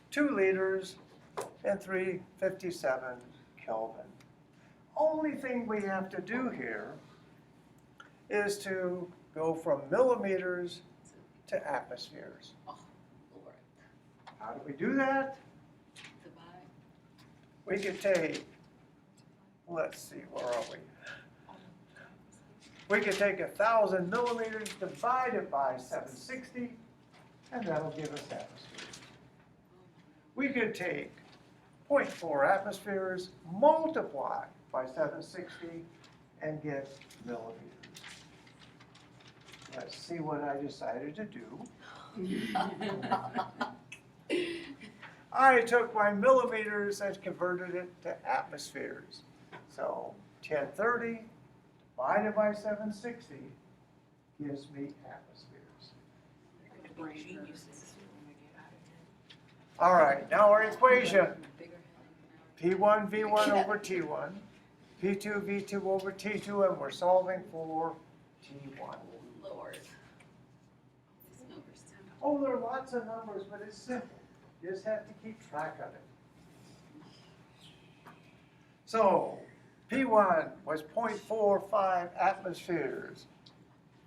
2 liters, and 357 Kelvin. Only thing we have to do here is to go from millimeters to atmospheres. Oh, Lord. How do we do that? Divide. We could take, let's see, where are we? We could take 1,000 millimeters divided by 760, and that'll give us atmospheres. We could take 0.4 atmospheres, multiply by 760, and get millimeters. Let's see what I decided to do. I took my millimeters and converted it to atmospheres. So 1030 divided by 760 gives me atmospheres. All right, now our equation. P1 V1 over T1, P2 V2 over T2, and we're solving for T1. Lord. These numbers. Oh, there are lots of numbers, but it's simple. You just have to keep track of it. So, P1 was 0.45 atmospheres.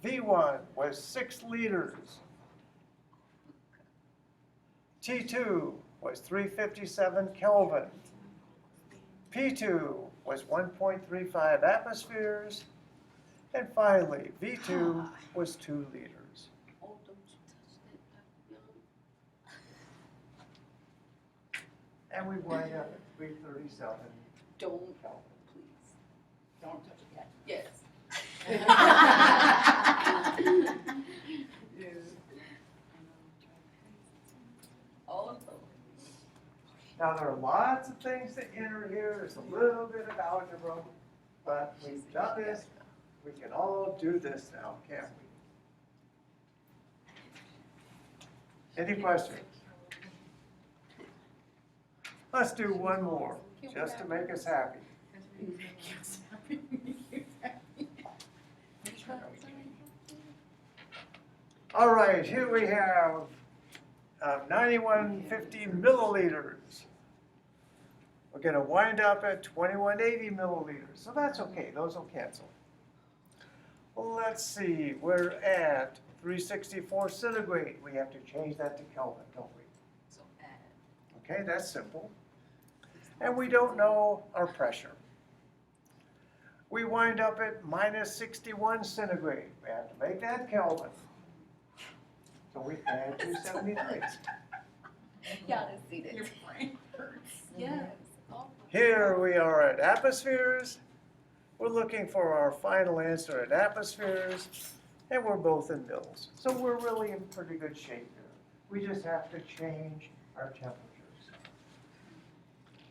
V1 was 6 liters. T2 was 357 Kelvin. P2 was 1.35 atmospheres. And finally, V2 was 2 liters. Oh, don't you touch that. And we wind up at 337 Don't, Kelvin. please. Don't touch it yet. Yes. All of them. Now, there are lots of things to enter here. There's a little bit of algebra, but we've done this. We can all do this now, can't we? Any questions? Let's do one more, just to make us happy. All right, here we have 9150 milliliters. We're going to wind up at 2180 milliliters, so that's okay. Those will cancel. Let's see, we're at 364 centigrade. We have to change that to Kelvin, don't we? So add. Okay, that's simple. And we don't know our pressure. We wind up at minus 61 centigrade. We have to make that Kelvin. So we add 273. Y'all didn't see this. Your brain hurts. Yes. Oh. Here we are at atmospheres. We're looking for our final answer at atmospheres, and we're both in mils. So we're really in pretty good shape here. We just have to change our temperatures.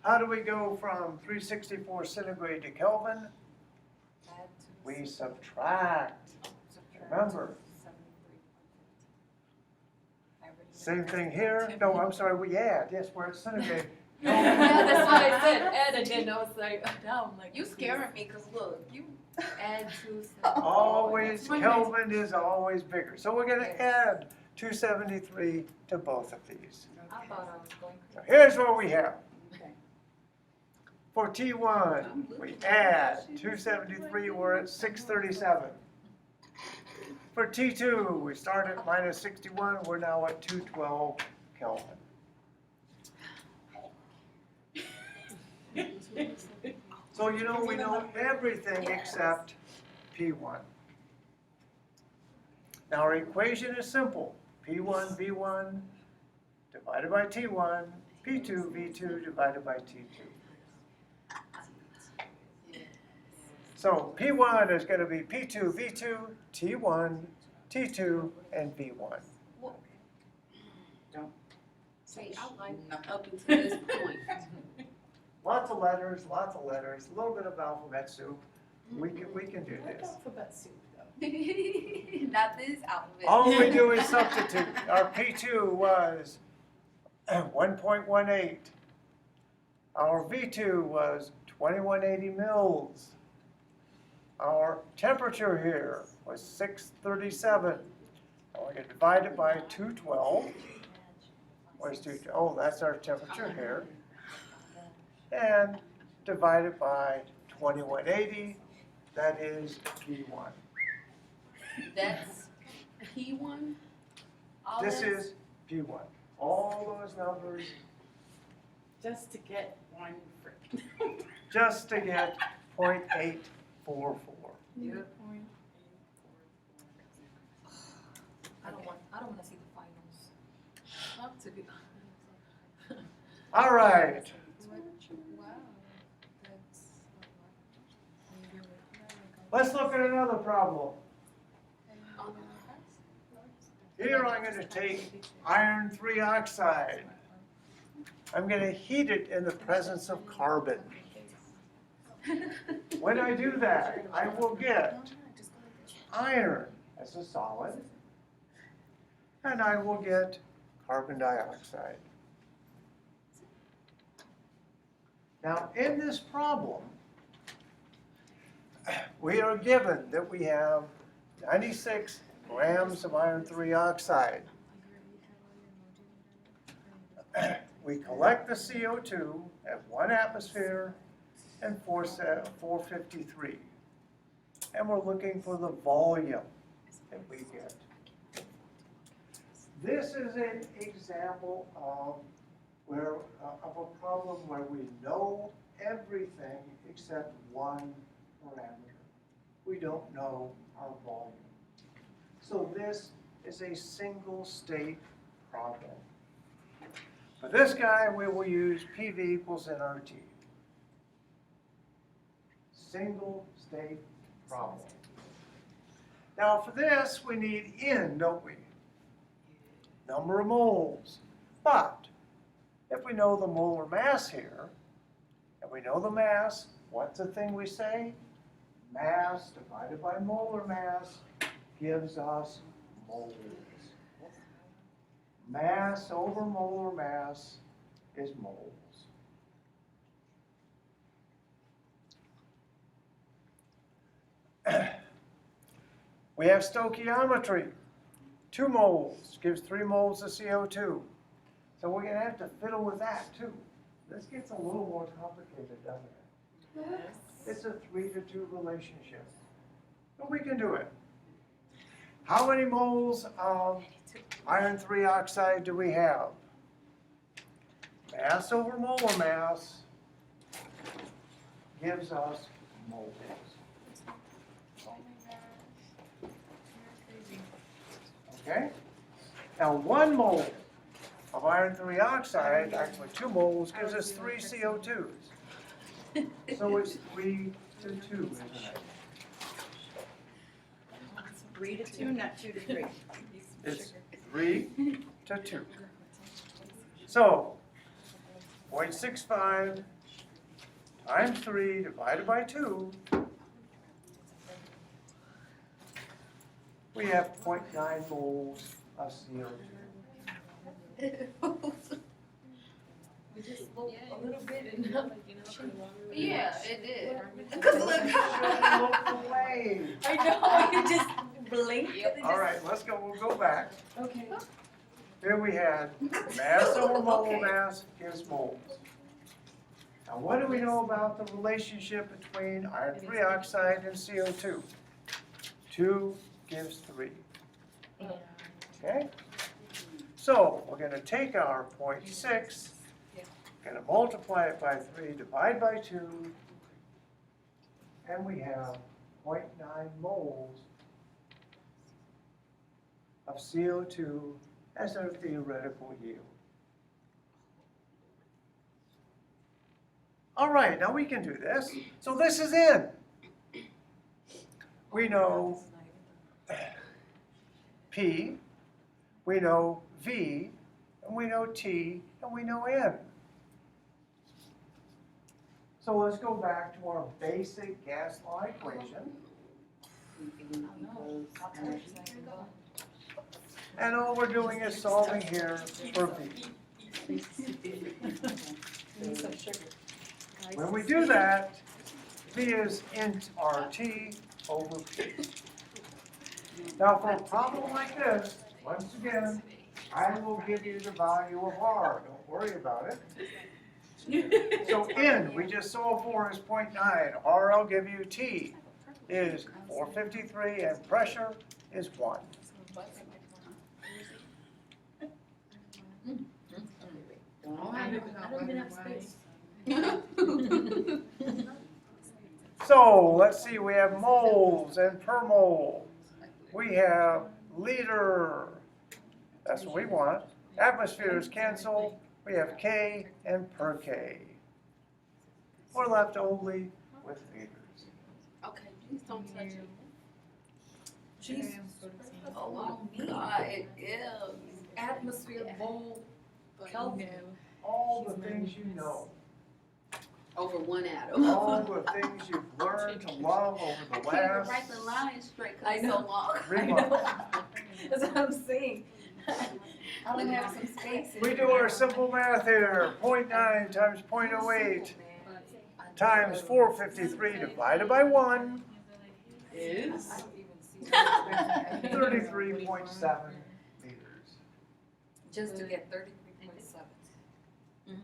How do we go from 364 centigrade to Kelvin? We subtract. Remember, same thing here. No, I'm sorry, we add. Yes, we're at centigrade. Yeah, that's what I said. Add again. I was like, now I'm like, You scaring me, cause look, you add two. Always, Kelvin is always bigger. So we're gonna add 273 to both of these. I thought I was going So here's what we have. Okay. For T1, we add 273, we're at 637. For T2, we start at minus 61, we're now at 212 Kelvin. So you know, we know everything except P1. Now our equation is simple. P1 V1 divided by T1, P2 V2 divided by T2. So P1 is going to be P2 V2, T1, T2, and V1. see, I like up until this point. Lots of letters, a little bit of alphabet soup. We can do this. Alphabet soup, though. Not this alphabet. All we do is substitute. Our P2 was 1.18. Our V2 was 2180 mils. Our temperature here was 637. And we're going to divide it by 212. Where's 212? Oh, that's our temperature here. And divide it by 2180. That is P1. That's P1? All This that's- is P1. All those numbers Just to get one frick. just to get 0.844. I don't want to see the finals. Up to be All right. Wow. That's Let's look at another problem. Here I'm going to take iron 3 oxide. I'm going to heat it in the presence of carbon. When I do that, I will get iron as a solid and I will get carbon dioxide. Now, in this problem, we are given that we have 96 grams of iron 3 oxide. We collect the CO2 at 1 atmosphere and 453. And we're looking for the volume that we get. This is an example of a problem where we know everything except one parameter. We don't know our volume. So this is a single state problem. For this guy, we will use PV equals nRT. Single state problem. Now for this, we need N, don't we? Number of moles. But if we know the molar mass here, and we know the mass, what's the thing we say? Mass divided by molar mass gives us moles. Mass over molar mass is moles. We have stoichiometry. 2 moles gives 3 moles of CO2. So we're going to have to fiddle with that too. This gets a little more complicated, doesn't it? It's a 3-to-2 relationship. But we can do it. How many moles of iron 3 oxide do we have? Mass over molar mass gives us moles. Okay? Now 1 mole of iron 3 oxide, actually 2 moles, gives us 3 CO2s. So it's 3 to 2, isn't it? 3 to 2, not 2 to 3. It's 3 to 2. So 0.65 times 3 divided by 2, we have 0.9 moles of CO2. We just spoke a little bit and Yeah, it did. Look away. I know, you just blinked. All right, we'll go back. Okay. Here we had mass over molar Okay. mass gives moles. Now what do we know about the relationship between iron 3 oxide and CO2? 2 gives 3. Okay? So we're going to take our 0.6, going to multiply it by 3, divide by 2, and we have 0.9 moles of CO2 as our theoretical yield. All right, now we can do this. So this is N. We know P, we know V, and we know T, and we know N. So let's go back to our basic gas law equation. And all we're doing is solving here for V. When we do that, V is int RT over P. Now for a problem like this, once again, I will give you the value of R. Don't worry about it. So N, we just solved for is 0.9. R, I'll give you T is 453, and pressure is 1. I don't even have space. So let's see, we have moles and per mole. We have liter, that's what we want. Atmospheres cancel, we have K and per K. We're left only with liters. Okay, please don't touch it. Jeez. Oh my God, it is. Atmosphere, bowl, Kelvin. All the things you know, Over 1 atom. all the things you've learned to love over I the can't even last write the line straight I because it's so know. long. 3 I know. months. That's what I'm saying. I'll even have some space. We do our simple math here. 0.9 times 0.08 times 453 divided by 1, Is? 33.7 liters. Just to get 33.7.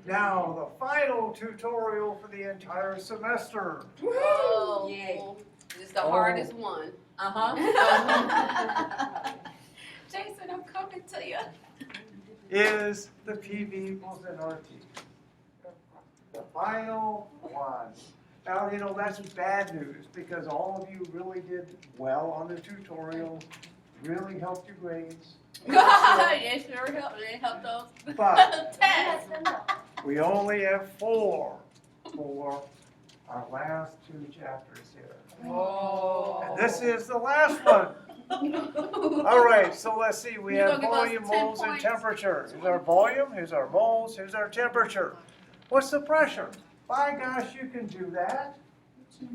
Now, the final tutorial for the entire semester Oh, Yay. this is the Oh. hardest one. Uh-huh. Jason, I'm coming to you. is the PV equals nRT. The final one. Now, that's bad news because all of you really did well on the tutorial, really helped your grades. It sure helped. It helped those But tests. we only have 4 for our last 2 chapters here. Oh. And this is the last one. All right, so let's see. We You're have gonna give volume, us 10 moles, and points? temperature. Here's our volume, here's our moles, here's our temperature. What's the pressure? By gosh, you can do that. You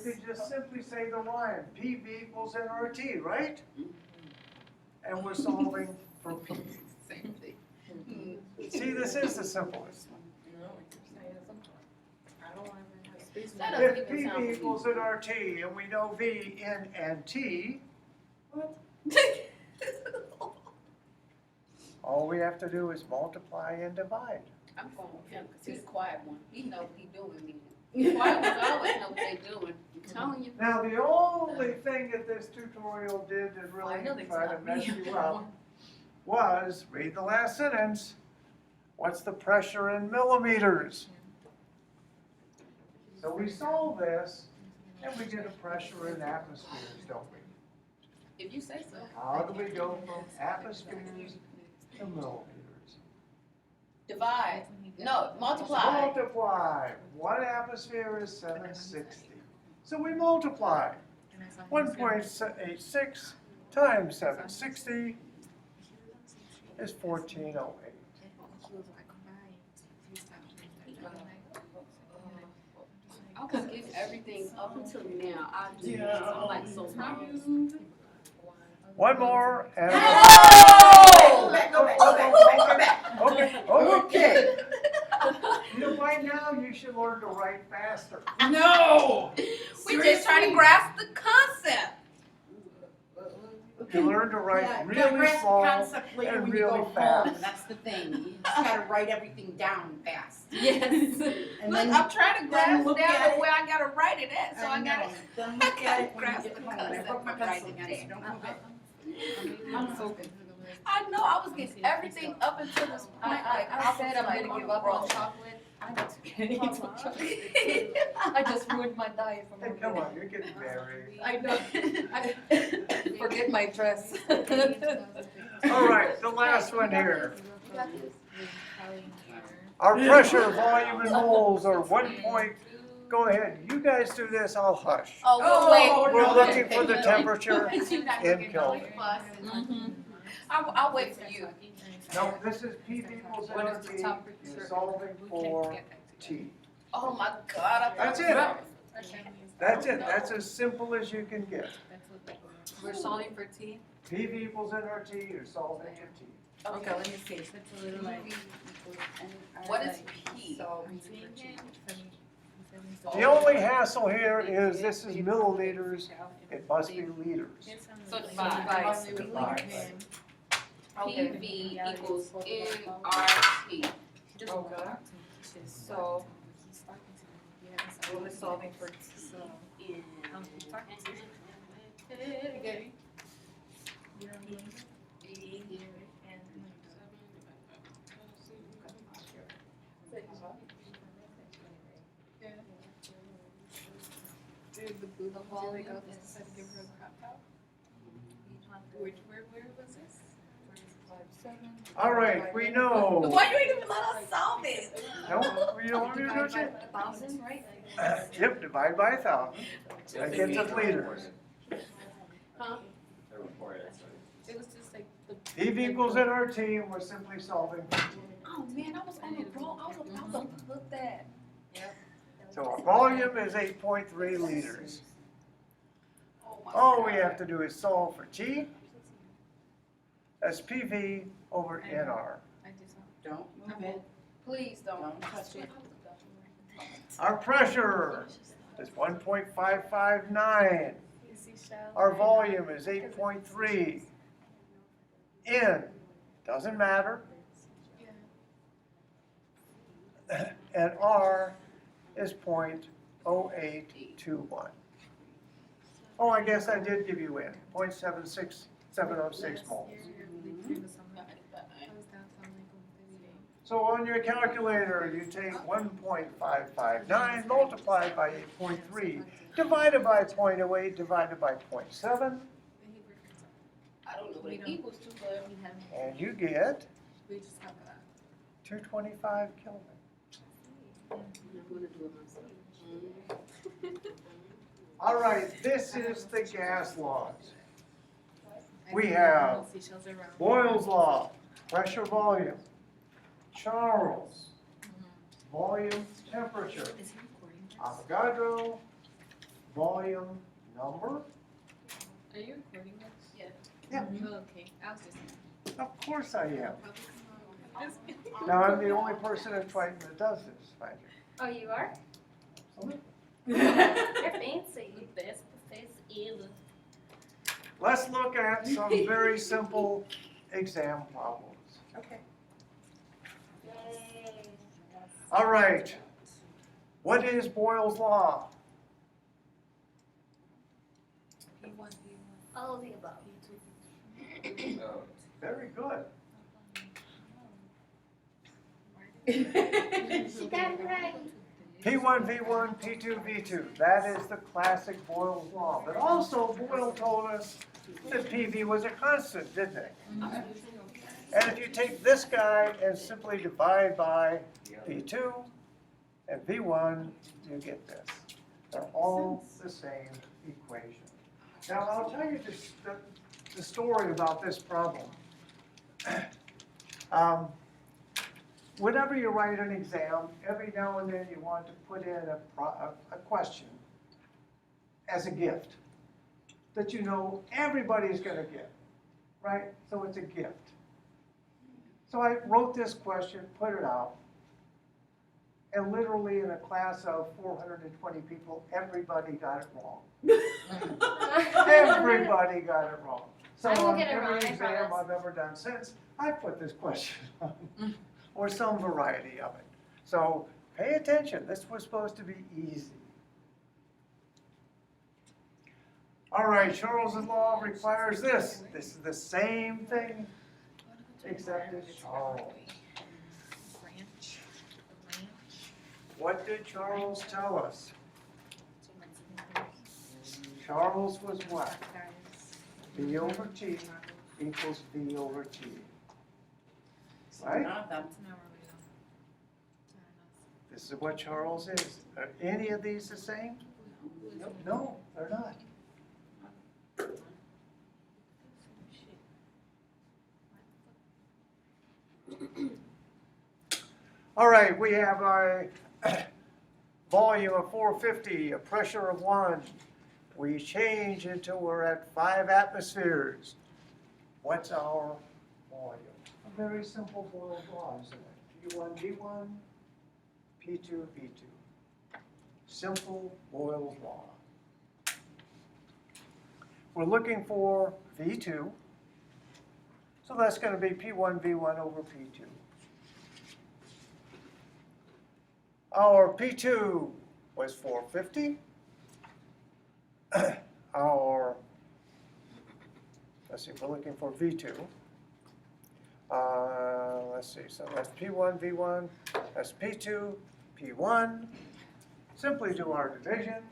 could just simply say the line, PV equals nRT, right? And we're solving for PV. Same thing. See, this is the simplest. That doesn't If even sound PV equals nRT and we know V, N, and T, all we have to do is multiply and divide. I'm going with him because he's the quiet one. He knows what he's doing. The quiet ones always know what they're doing. I'm telling you. Now, the only thing that this tutorial did to really Finally, it's try to not mess me. you up was, read the last sentence, what's the pressure in millimeters? So we solve this, and we get a pressure in atmospheres, don't we? If you say so. How do we go from atmospheres to milliliters? Divide. No, multiply. Multiply. 1 atmosphere is 760. So we multiply. 1.86 times 760 is 1408. I was getting everything up until now. Yeah. I'm like so nervous. One more and Go back, go back, go back, go back. okay. Okay. By now you should learn to write faster. No. We just trying to grasp the concept. You learn to write Yeah, really grasp the small concept later and when really you go fast. home. That's the thing. You just gotta write everything down fast. Yes. And Look, then I'm trying to grasp look down at to it. where I gotta write it at, so I know. gotta. Then look at it when you grasp get the home. I concept broke my and pencil write it again, so don't move it. I'm so good. I know, I was getting everything up until this point. Like, I said I'm gonna give up on chocolate. I just can't eat some chocolate. I just ruined my diet for Hey, more. come on, you're getting married. I know. Forget my dress. All right, the last one here. Our pressure, volume, and moles are 1 point. Go ahead, you guys do this, I'll hush. Oh, Oh, we'll wait. We're no. looking for the temperature You're not in gonna get no Kelvin. fuss. I'll wait for you. No, this is PV equals What is the nRT. temperature? You're solving for T. Oh my God. I That's it. That's it. That's as simple as you can get. We're solving for T. PV equals nRT, you're solving for T. Okay, let me see. What is P? The only hassle here is this is milliliters, it must be liters. So divide. Divide. PV equals nRT. Okay. So, we're solving for T. The volume is. Where was this? All right, we know. Why you ain't even let us solve it? No, we don't want to do it. 1,000, right? Yep, divide by 1,000. That gets us liters. Huh? It was just like the. PV equals nRT, and we're simply solving for T. Oh man, I was on the roll. I was about to look that. So our volume is 8.3 liters. Oh my All God. we have to do is solve for T. That's PV over NR. I just Don't move Okay. it. Please don't. Don't touch it. Our pressure is 1.559. Our volume is 8.3. N doesn't matter. And R is 0.0821. Oh, I guess I did give you N, 0.76706 moles. So on your calculator, you take 1.559 multiplied by 8.3, divided by 0.08, divided by 0.7, I don't know what it equals to, but and you get We just have that. 225 Kelvin. I'm gonna do it myself. All right, this is the gas laws. We have Boyle's law, pressure volume, Charles, volume temperature, Is he recording this? Avogadro, volume number. Are you recording this? Yeah. Yeah. Oh, okay. I was just. Of course I am. Just Now, I'm the only person in Triton that does this, mind you. Oh, you are? Absolutely. You're fancy. Best professor ever. Let's look at some very simple exam problems. Okay. Yay. All right. What is Boyle's law? All of the above. Very good. She got it right. P1, V1, P2, V2. That is the classic Boyle's law. But also, Boyle told us that PV was a constant, didn't it? And if you take this guy and simply divide by V2 and V1, you get this. They're all the same equation. Now, I'll tell you the story about this problem. Whenever you write an exam, every now and then you want to put in a question as a gift that you know everybody's going to get, right? So it's a gift. So I wrote this question, put it out, and literally in a class of 420 people, everybody got it wrong. Everybody got it wrong. So I will on get it every wrong, I exam promise. I've ever done since, I put this question on, or some variety of it. So pay attention, this was supposed to be easy. All right, Charles's law requires this. This is the same thing, except it's Charles. Branch. What did Charles tell us? Charles was what? V over T equals V over T. Right? Not them. This is what Charles is. Are any of these the same? No, they're not. All right, we have a volume of 450, a pressure of 1. We change until we're at 5 atmospheres. What's our volume? A very simple Boyle's law, isn't it? P1, V1, P2, V2. Simple Boyle's law. We're looking for V2. So that's going to be P1, V1 over P2. Our P2 was 450. Let's see, we're looking for V2. Let's see, so that's P1, V1, that's P2, P1. Simply do our division,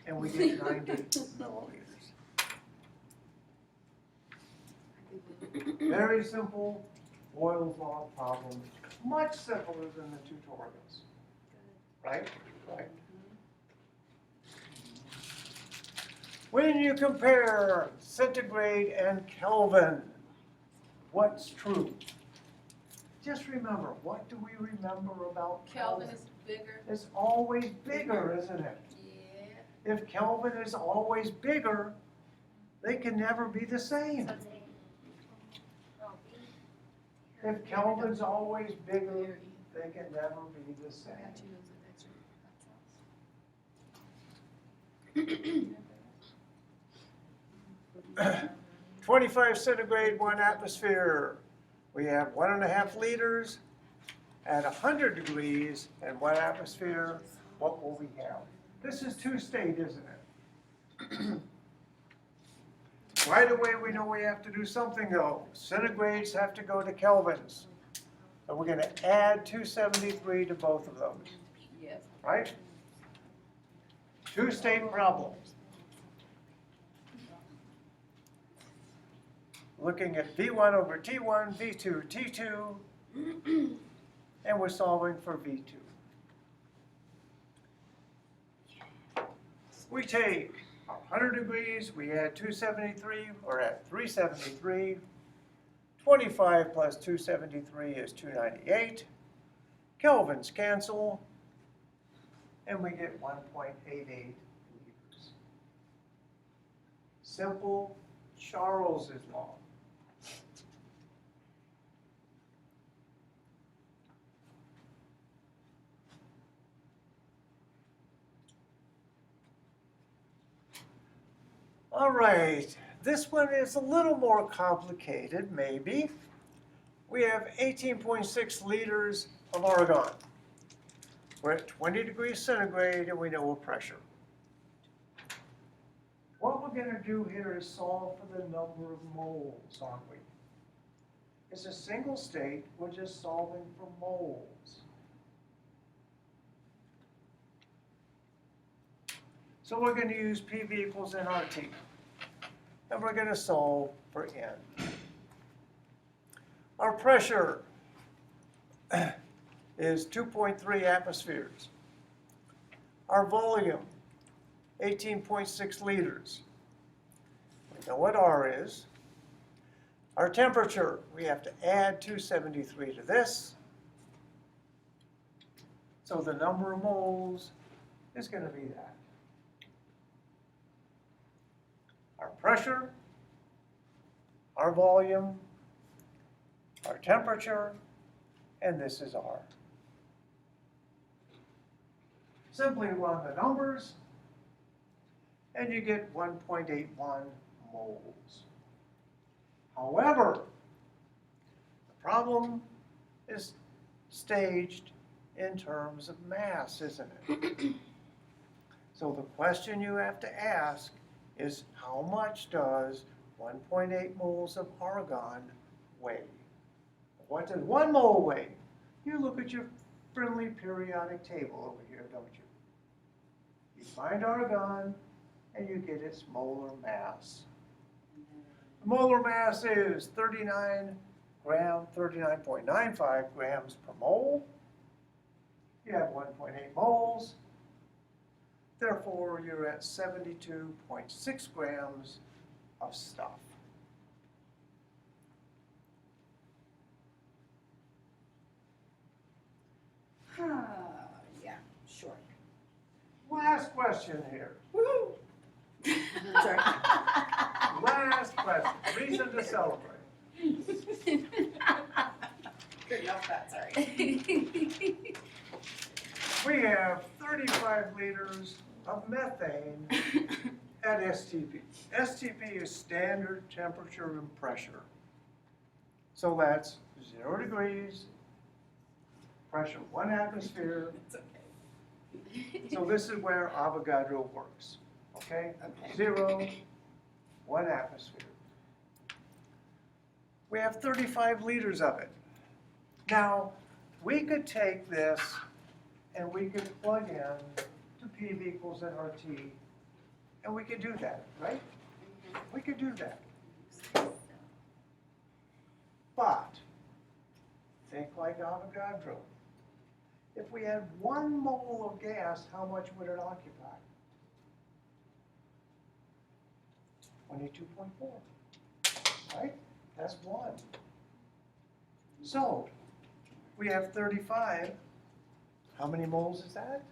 and we get 90 milliliters. Very simple Boyle's law problem, much simpler than the tutorials. Right? Right. When you compare centigrade and Kelvin, what's true? Just remember, what do we remember about Kelvin? Kelvin is bigger. It's always bigger, isn't it? Yeah. If Kelvin is always bigger, They can never be the same. If Kelvin's always bigger, they can never be the same. 25 centigrade, 1 atmosphere. We have 1.5 liters at 100 degrees and 1 atmosphere. What will we have? This is two-state, isn't it? Right away, we know we have to do something though. Centigrades have to go to kelvins. So we're going to add 273 to both of those, Yes. right? Two-state problem. Looking at V1 over T1, V2, T2, and we're solving for V2. We take 100 degrees, we add 273, we're at 373. 25 plus 273 is 298. Kelvins cancel, and we get 1.88 liters. Simple Charles's law. All right, this one is a little more complicated, maybe. We have 18.6 liters of argon. We're at 20 degrees centigrade and we know a pressure. What we're going to do here is solve for the number of moles, aren't we? It's a single state, we're just solving for moles. So we're going to use PV equals nRT. And we're going to solve for N. Our pressure is 2.3 atmospheres. Our volume, 18.6 liters. We know what R is. Our temperature, we have to add 273 to this. So the number of moles is going to be that. Our pressure, our volume, our temperature, and this is R. Simply run the numbers, and you get 1.81 moles. However, the problem is staged in terms of mass, isn't it? So the question you have to ask is how much does 1.8 moles of argon weigh? What does 1 mole weigh? You look at your friendly periodic table over here, don't you? You find argon and you get its molar mass. The molar mass is 39.95 grams per mole. You have 1.8 moles. Therefore, you're at 72.6 grams of stuff. Yeah, sure. Last question here. Woo! Sorry. Last question. Reason to celebrate. Good off that, sorry. We have 35 liters of methane at STP. STP is standard temperature and pressure. So that's 0 degrees, pressure 1 atmosphere. It's okay. So this is where Avogadro works. Okay? Okay. 0, 1 atmosphere. We have 35 liters of it. Now, we could take this and we could plug in to PV equals nRT, and we could do that, right? We could do that. But, think like Avogadro. If we had 1 mole of gas, how much would it occupy? 22.4, right? That's 1. So, we have 35. How many moles is that?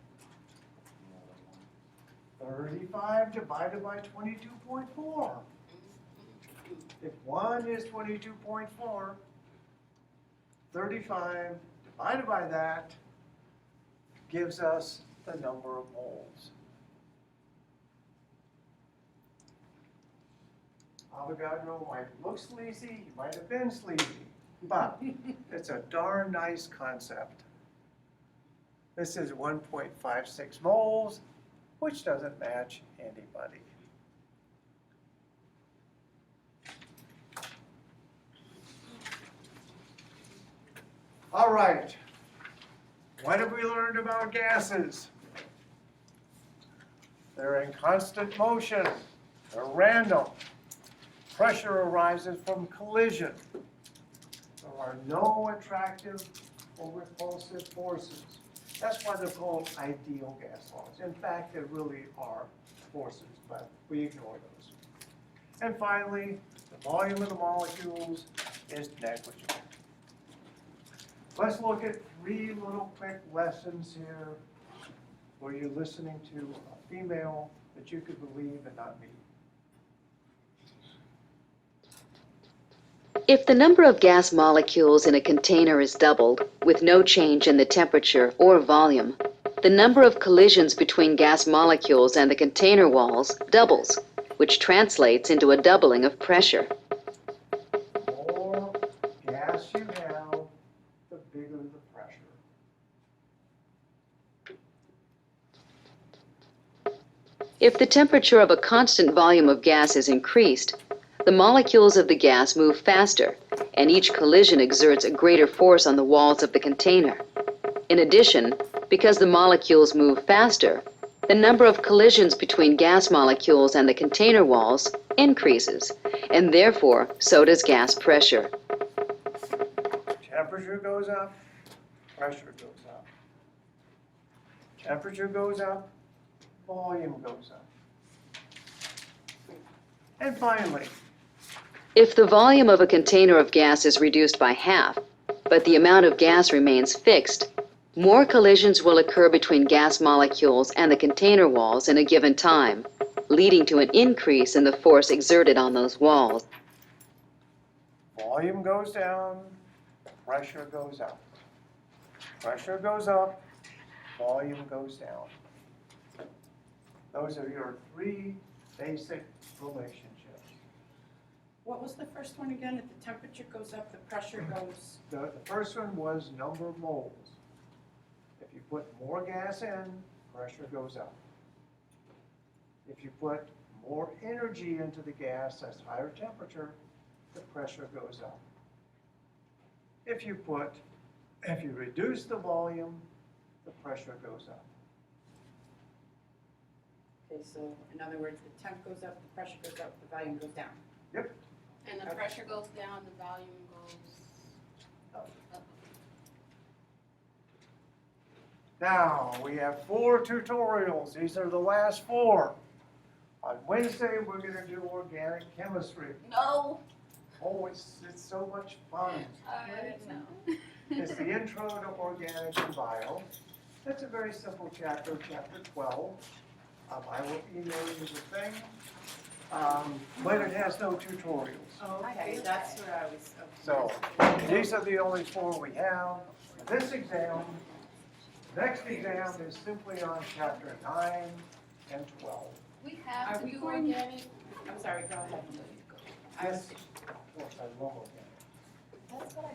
35 divided by 22.4. If 1 is 22.4, 35 divided by that gives us the number of moles. Avogadro might look sleazy, he might have been sleazy, but it's a darn nice concept. This is 1.56 moles, which doesn't match anybody. All right, what have we learned about gases? They're in constant motion, they're random. Pressure arises from collision. There are no attractive or repulsive forces. That's why they're called ideal gas laws. In fact, there really are forces, but we ignore those. And finally, the volume of the molecules is negligible. Let's look at 3 little quick lessons here where you're listening to a female that you could believe and not me. If the number of gas molecules in a container is doubled, with no change in the temperature or volume, the number of collisions between gas molecules and the container walls doubles, which translates into a doubling of pressure. The more gas you have, the bigger the pressure. If the temperature of a constant volume of gas is increased, the molecules of the gas move faster, and each collision exerts a greater force on the walls of the container. In addition, because the molecules move faster, the number of collisions between gas molecules and the container walls increases, and therefore, so does gas pressure. Temperature goes up, pressure goes up. Temperature goes up, volume goes up. And finally, If the volume of a container of gas is reduced by half, but the amount of gas remains fixed, more collisions will occur between gas molecules and the container walls in a given time, leading to an increase in the force exerted on those walls. volume goes down, pressure goes up. Pressure goes up, volume goes down. Those are your 3 basic relationships. What was the first one again? If the temperature goes up, the pressure goes. The first one was number of moles. If you put more gas in, pressure goes up. If you put more energy into the gas, that's higher temperature, the pressure goes up. If you reduce the volume, the pressure goes up. Okay, so in other words, the temp goes up, the pressure goes up, the volume goes down. And the pressure goes down, the volume goes up. Now, we have 4 tutorials. These are the last 4. On Wednesday, we're going to do organic chemistry. No. Oh, it's so much fun. No. It's the Intro to Organic and Bio. It's a very simple chapter, chapter 12. I will email you the thing, but it has no tutorials. Okay, that's where I was. So these are the only 4 we have. This exam, next exam is simply on chapter 9 and 12. We have Are to we do going- organic. I'm sorry, go ahead. Yes, of course, I love organic. That's what I